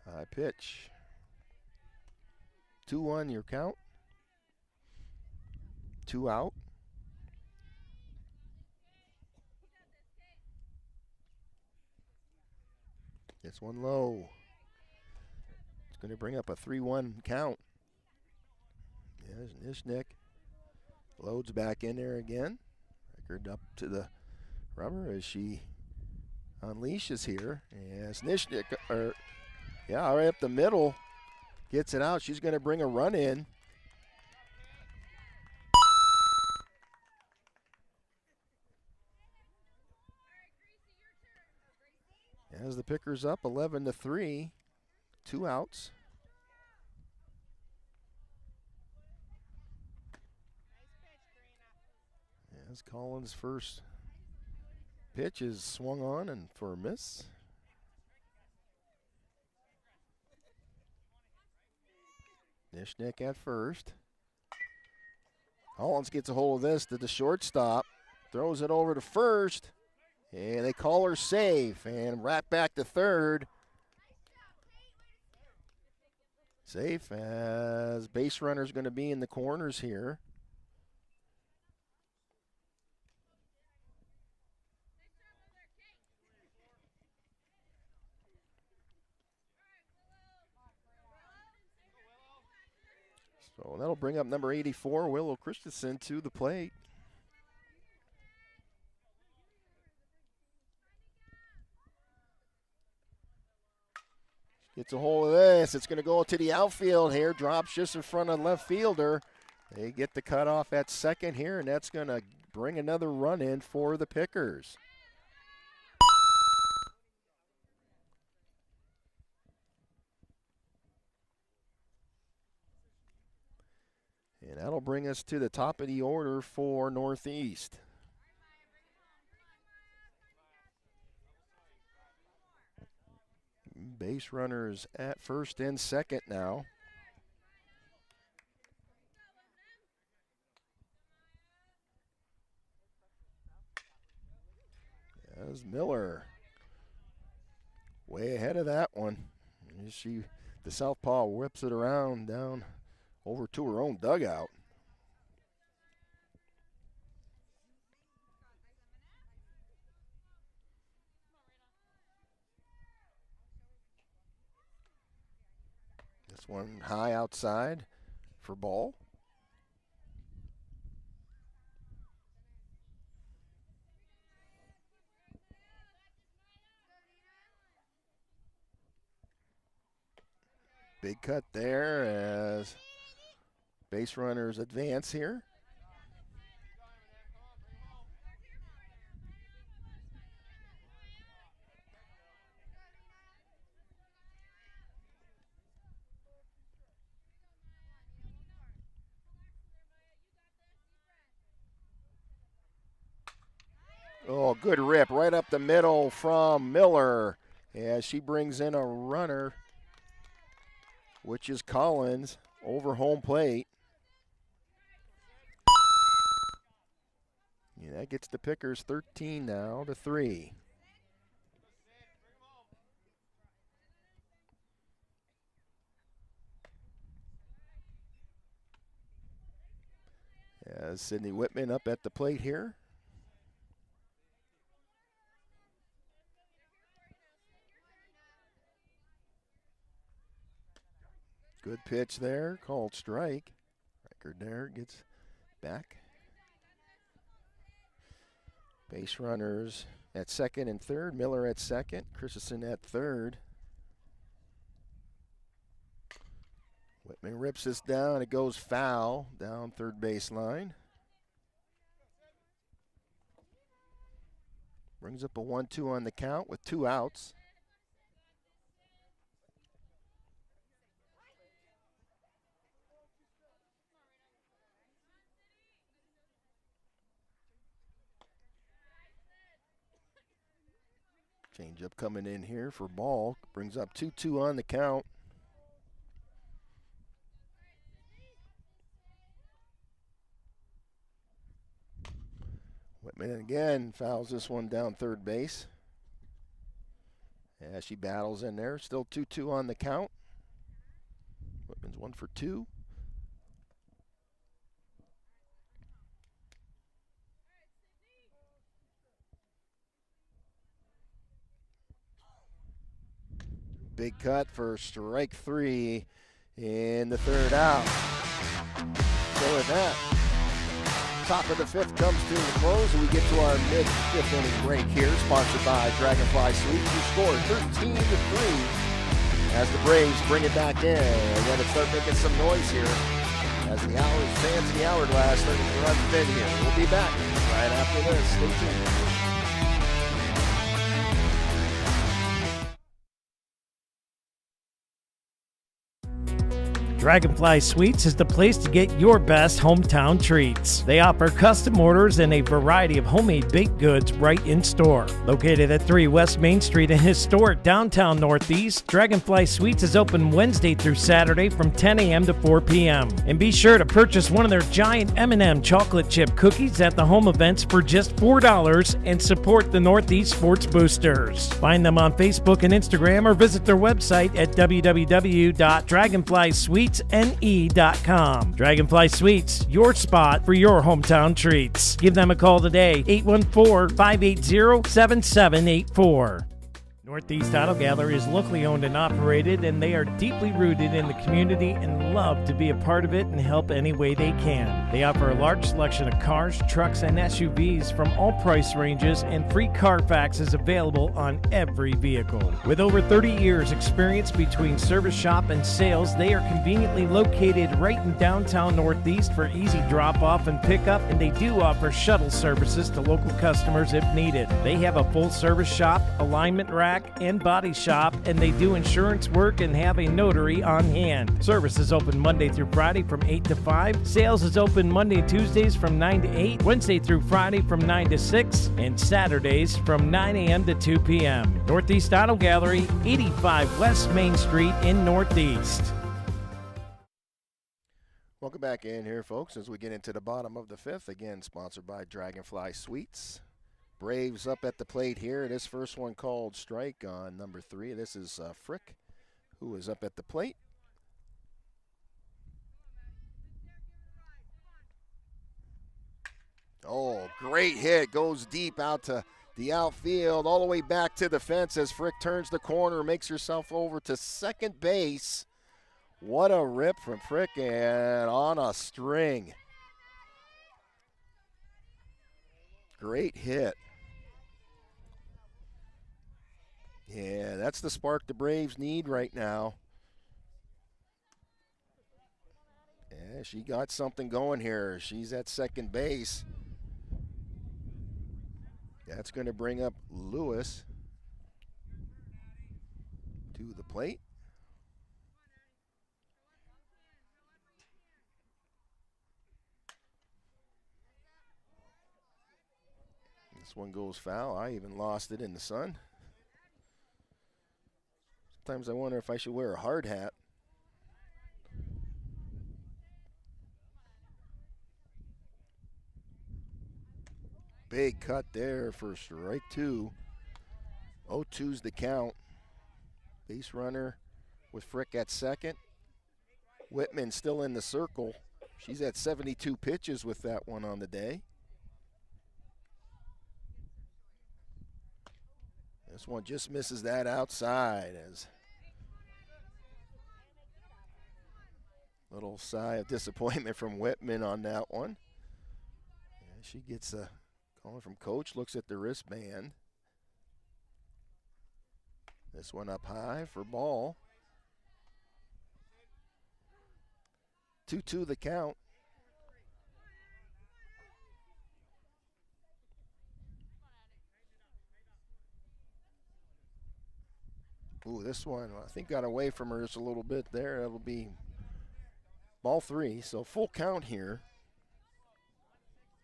High pitch. 2-1 your count. 2 out. This one low. It's going to bring up a 3-1 count. There's Nishnik. Loads back in there again. Record up to the rubber as she unleashes here. As Nishnik, right up the middle, gets it out. She's going to bring a run in. As the Pickers up 11-3, 2 outs. As Collins' first pitch is swung on and for a miss. Nishnik at first. Collins gets a hold of this to the shortstop, throws it over to first. And they call her safe, and right back to third. Safe as base runner's going to be in the corners here. So that'll bring up number 84, Willow Christensen, to the plate. Gets a hold of this. It's going to go to the outfield here. Drops just in front of the left fielder. They get the cutoff at second here, and that's going to bring another run in for the Pickers. And that'll bring us to the top of the order for Northeast. Base runners at first and second now. As Miller way ahead of that one. The southpaw whips it around down over to her own dugout. This one high outside for ball. Big cut there as base runners advance here. Oh, good rip right up the middle from Miller as she brings in a runner, which is Collins, over home plate. Yeah, that gets the Pickers 13 now to 3. As Sydney Whitman up at the plate here. Good pitch there, called strike. Record there, gets back. Base runners at second and third. Miller at second. Christensen at third. Whitman rips this down. It goes foul down third baseline. Brings up a 1-2 on the count with 2 outs. Changeup coming in here for ball. Brings up 2-2 on the count. Whitman again fouls this one down third base. As she battles in there. Still 2-2 on the count. Whitman's 1 for 2. Big cut for strike 3 in the third out. So with that, top of the 5th comes to a close, and we get to our mid-5th inning break here, sponsored by Dragonfly Sweets, who scored 13 to 3 as the Braves bring it back in. And then start making some noise here as the fans in the hourglass starting to run thin here. We'll be back right after this. Stay tuned. Dragonfly Sweets is the place to get your best hometown treats. They offer custom orders and a variety of homemade baked goods right in store. Located at 3 West Main Street in historic downtown Northeast, Dragonfly Sweets is open Wednesday through Saturday from 10 a.m. to 4 p.m. And be sure to purchase one of their giant M&M chocolate chip cookies at the home events for just $4 and support the Northeast Sports Boosters. Find them on Facebook and Instagram or visit their website at www.dragonflysweetsne.com. Dragonfly Sweets, your spot for your hometown treats. Give them a call today, 814-580-7784. Northeast Auto Gallery is locally owned and operated, and they are deeply rooted in the community and love to be a part of it and help any way they can. They offer a large selection of cars, trucks, and SUVs from all price ranges, and free Carfax is available on every vehicle. With over 30 years experience between service shop and sales, they are conveniently located right in downtown Northeast for easy drop-off and pickup, and they do offer shuttle services to local customers if needed. They have a full-service shop, alignment rack, and body shop, and they do insurance work and have a notary on hand. Service is open Monday through Friday from 8 to 5. Sales is open Monday and Tuesdays from 9 to 8, Wednesday through Friday from 9 to 6, and Saturdays from 9 a.m. to 2 p.m. Northeast Auto Gallery, 85 West Main Street in Northeast. Welcome back in here, folks, as we get into the bottom of the 5th. Again, sponsored by Dragonfly Sweets. Braves up at the plate here. This first one called strike on number 3. This is Frick, who is up at the plate. Oh, great hit. Goes deep out to the outfield, all the way back to the fence as Frick turns the corner, makes herself over to second base. What a rip from Frick, and on a string. Great hit. Yeah, that's the spark the Braves need right now. Yeah, she got something going here. She's at second base. That's going to bring up Lewis to the plate. This one goes foul. I even lost it in the sun. Sometimes I wonder if I should wear a hard hat. Big cut there for strike two. 0-2's the count. Base runner with Frick at second. Whitman still in the circle. She's at 72 pitches with that one on the day. This one just misses that outside as little sigh of disappointment from Whitman on that one. And she gets a call from coach, looks at the wristband. This one up high for ball. 2-2 the count. Ooh, this one I think got away from her just a little bit there. That'll be ball three, so full count here.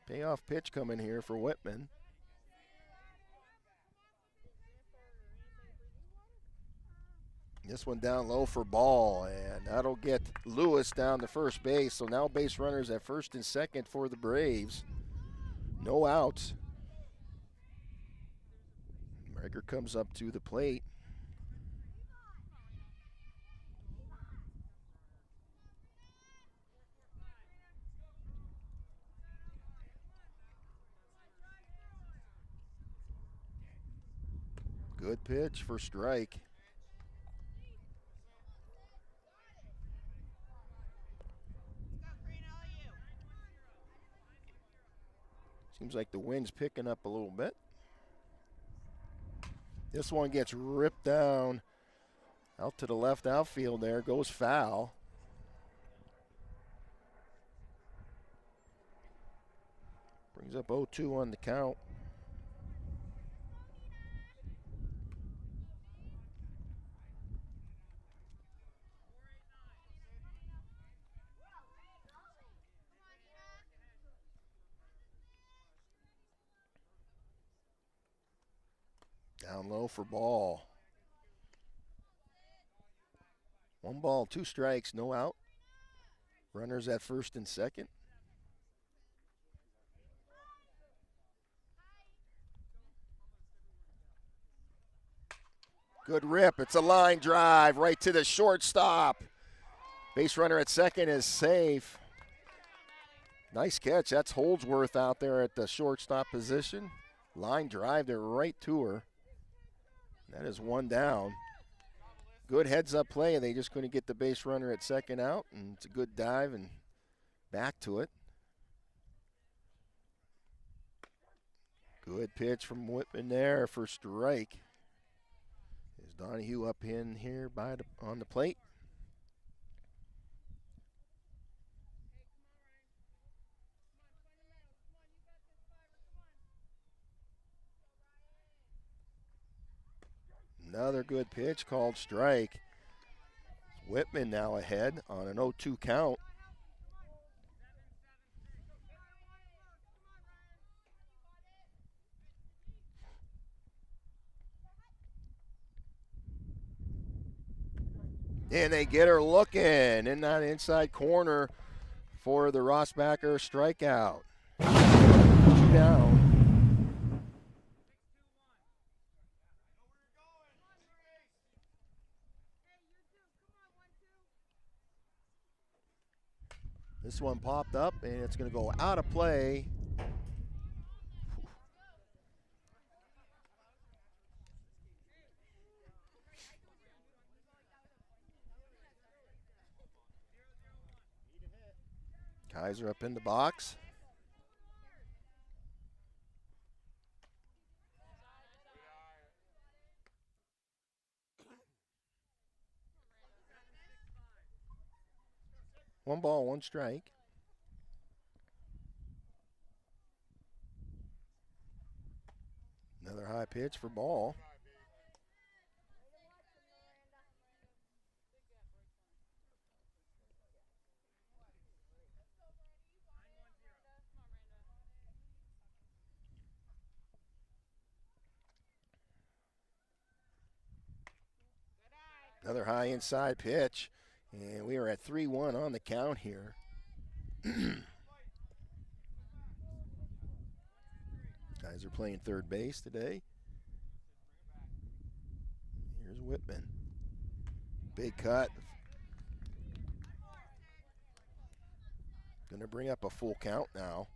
Payoff pitch coming here for Whitman. This one down low for ball, and that'll get Lewis down to first base. So now base runners at first and second for the Braves. No outs. Megger comes up to the plate. Good pitch for strike. Seems like the wind's picking up a little bit. This one gets ripped down out to the left outfield there, goes foul. Brings up 0-2 on the count. Down low for ball. 1 ball, 2 strikes, no out. Runners at first and second. Good rip. It's a line drive right to the shortstop. Base runner at second is safe. Nice catch. That's Holdsworth out there at the shortstop position. Line drive there right to her. That is 1 down. Good heads-up play. They just couldn't get the base runner at second out, and it's a good dive and back to it. Good pitch from Whitman there for strike. Is Donahue up in here on the plate? Another good pitch called strike. Whitman now ahead on an 0-2 count. And they get her looking in that inside corner for the Rossbacher strikeout. 2 down. This one popped up, and it's going to go out of play. Kaiser up in the box. One ball, 1 strike. Another high pitch for ball. Another high inside pitch, and we are at 3-1 on the count here. Guys are playing third base today. Here's Whitman. Big cut. Going to bring up a full count now.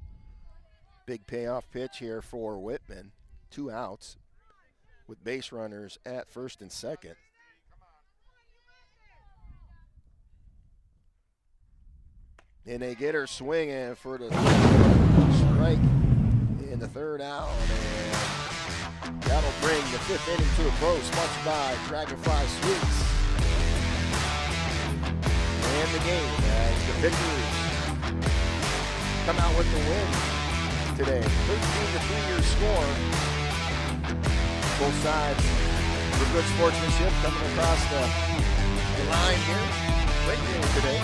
Big payoff pitch here for Whitman. 2 outs with base runners at first and second. And they get her swinging for the strike in the third out. And that'll bring the 5th inning to a close, sponsored by Dragonfly Sweets. And the game as the Pickers come out with the win today. 13-3 your score. Both sides for good sportsmanship coming across the line here. Great game today.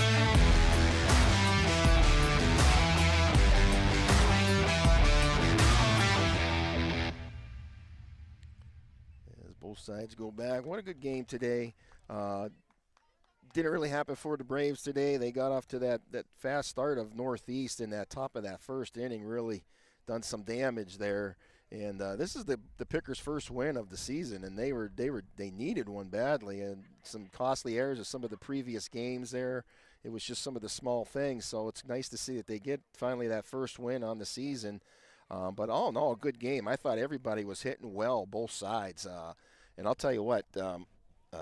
As both sides go back. What a good game today. Didn't really happen for the Braves today. They got off to that fast start of Northeast in that top of that first inning, really done some damage there. And this is the Pickers' first win of the season, and they needed one badly. And some costly errors of some of the previous games there. It was just some of the small things. So it's nice to see that they get finally that first win on the season. But all in all, a good game. I thought everybody was hitting well, both sides. And I'll tell you what.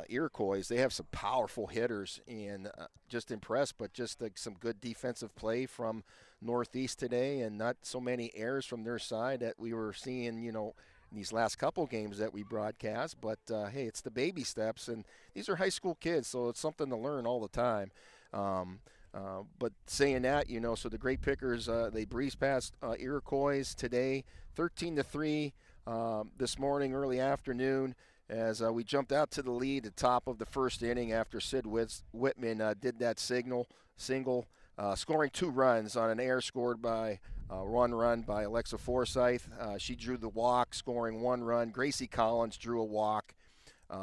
Iroquois, they have some powerful hitters, and just impressed, but just some good defensive play from Northeast today, and not so many errors from their side that we were seeing, in these last couple games that we broadcast. But hey, it's the baby steps, and these are high school kids, so it's something to learn all the time. But saying that, so the Grape Pickers, they breezed past Iroquois today, 13-3 this morning, early afternoon. As we jumped out to the lead at the top of the first inning after Sid Whitman did that single, scoring 2 runs on an error scored by one run by Alexa Forsyth. She drew the walk, scoring 1 run. Gracie Collins drew a walk,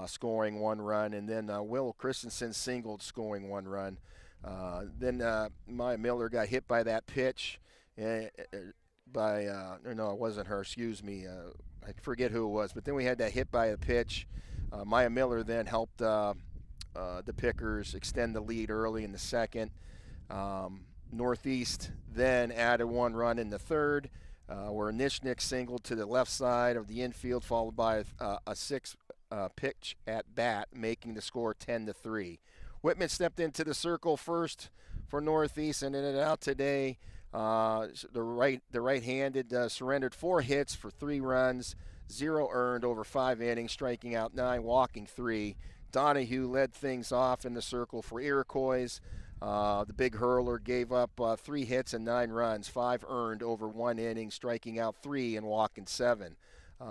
scoring 1 run. And then Will Christensen singled, scoring 1 run. Then Maya Miller got hit by that pitch no, it wasn't her, excuse me. I forget who it was, but then we had that hit by a pitch. Maya Miller then helped the Pickers extend the lead early in the second. Northeast then added 1 run in the third, where Nishnik singled to the left side of the infield, followed by a 6 pitch at bat, making the score 10-3. Whitman stepped into the circle first for Northeast and ended out today. The right-handed surrendered 4 hits for 3 runs, 0 earned over 5 innings, striking out 9, walking 3. Donahue led things off in the circle for Iroquois. The big hurler gave up 3 hits and 9 runs, 5 earned over 1 inning, striking out 3 and walking 7.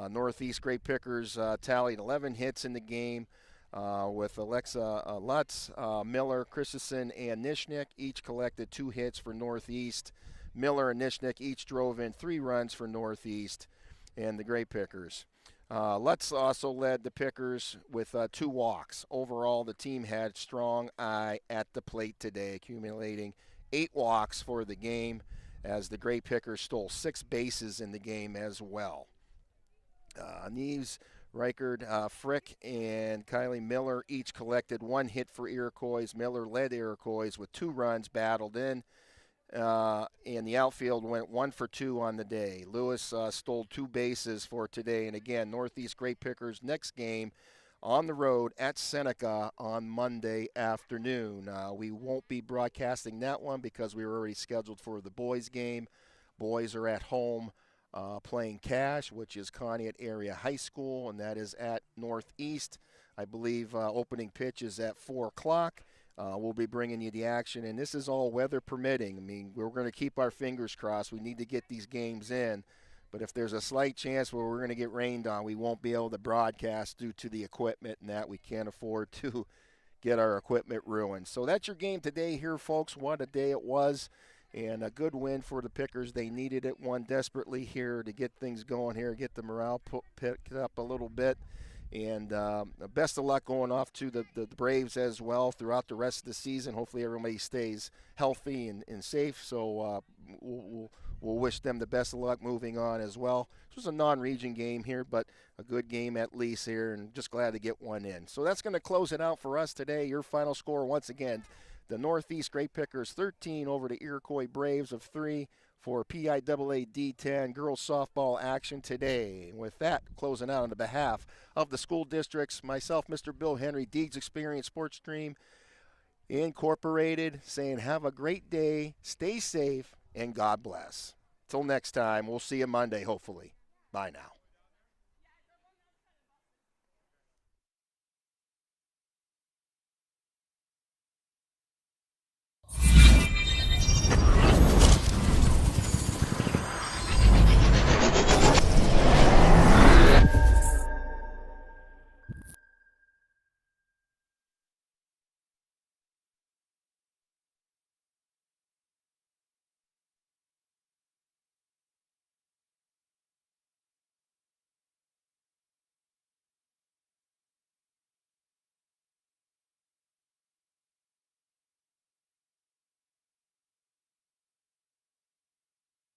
Northeast Grape Pickers tallied 11 hits in the game. With Alexa Lutz, Miller, Christensen, and Nishnik each collected 2 hits for Northeast. Miller and Nishnik each drove in 3 runs for Northeast and the Grape Pickers. Lutz also led the Pickers with 2 walks. Overall, the team had strong eye at the plate today, accumulating 8 walks for the game, as the Grape Pickers stole 6 bases in the game as well. Neves, Reichard, Frick, and Kylie Miller each collected 1 hit for Iroquois. Miller led Iroquois with 2 runs battled in, and the outfield went 1 for 2 on the day. Lewis stole 2 bases for today. And again, Northeast Grape Pickers next game on the road at Seneca on Monday afternoon. We won't be broadcasting that one because we were already scheduled for the boys game. Boys are at home playing Cash, which is Conneaut Area High School, and that is at Northeast. I believe opening pitch is at 4 o'clock. We'll be bringing you the action, and this is all weather permitting. I mean, we're going to keep our fingers crossed. We need to get these games in, but if there's a slight chance where we're going to get rained on, we won't be able to broadcast due to the equipment, and that we can't afford to get our equipment ruined. So that's your game today here, folks. What a day it was. And a good win for the Pickers. They needed it, one desperately here to get things going here, get the morale picked up a little bit. And best of luck going off to the Braves as well throughout the rest of the season. Hopefully everybody stays healthy and safe. So we'll wish them the best of luck moving on as well. This was a non-region game here, but a good game at least here, and just glad to get one in. So that's going to close it out for us today. Your final score once again, the Northeast Grape Pickers 13 over the Iroquois Braves of 3 for PIAA D-10 girls softball action today. With that, closing out on the behalf of the school districts, myself, Mr. Bill Henry, Deeds Experience Sports Stream Incorporated, saying have a great day, stay safe, and God bless. Till next time, we'll see you Monday, hopefully. Bye now.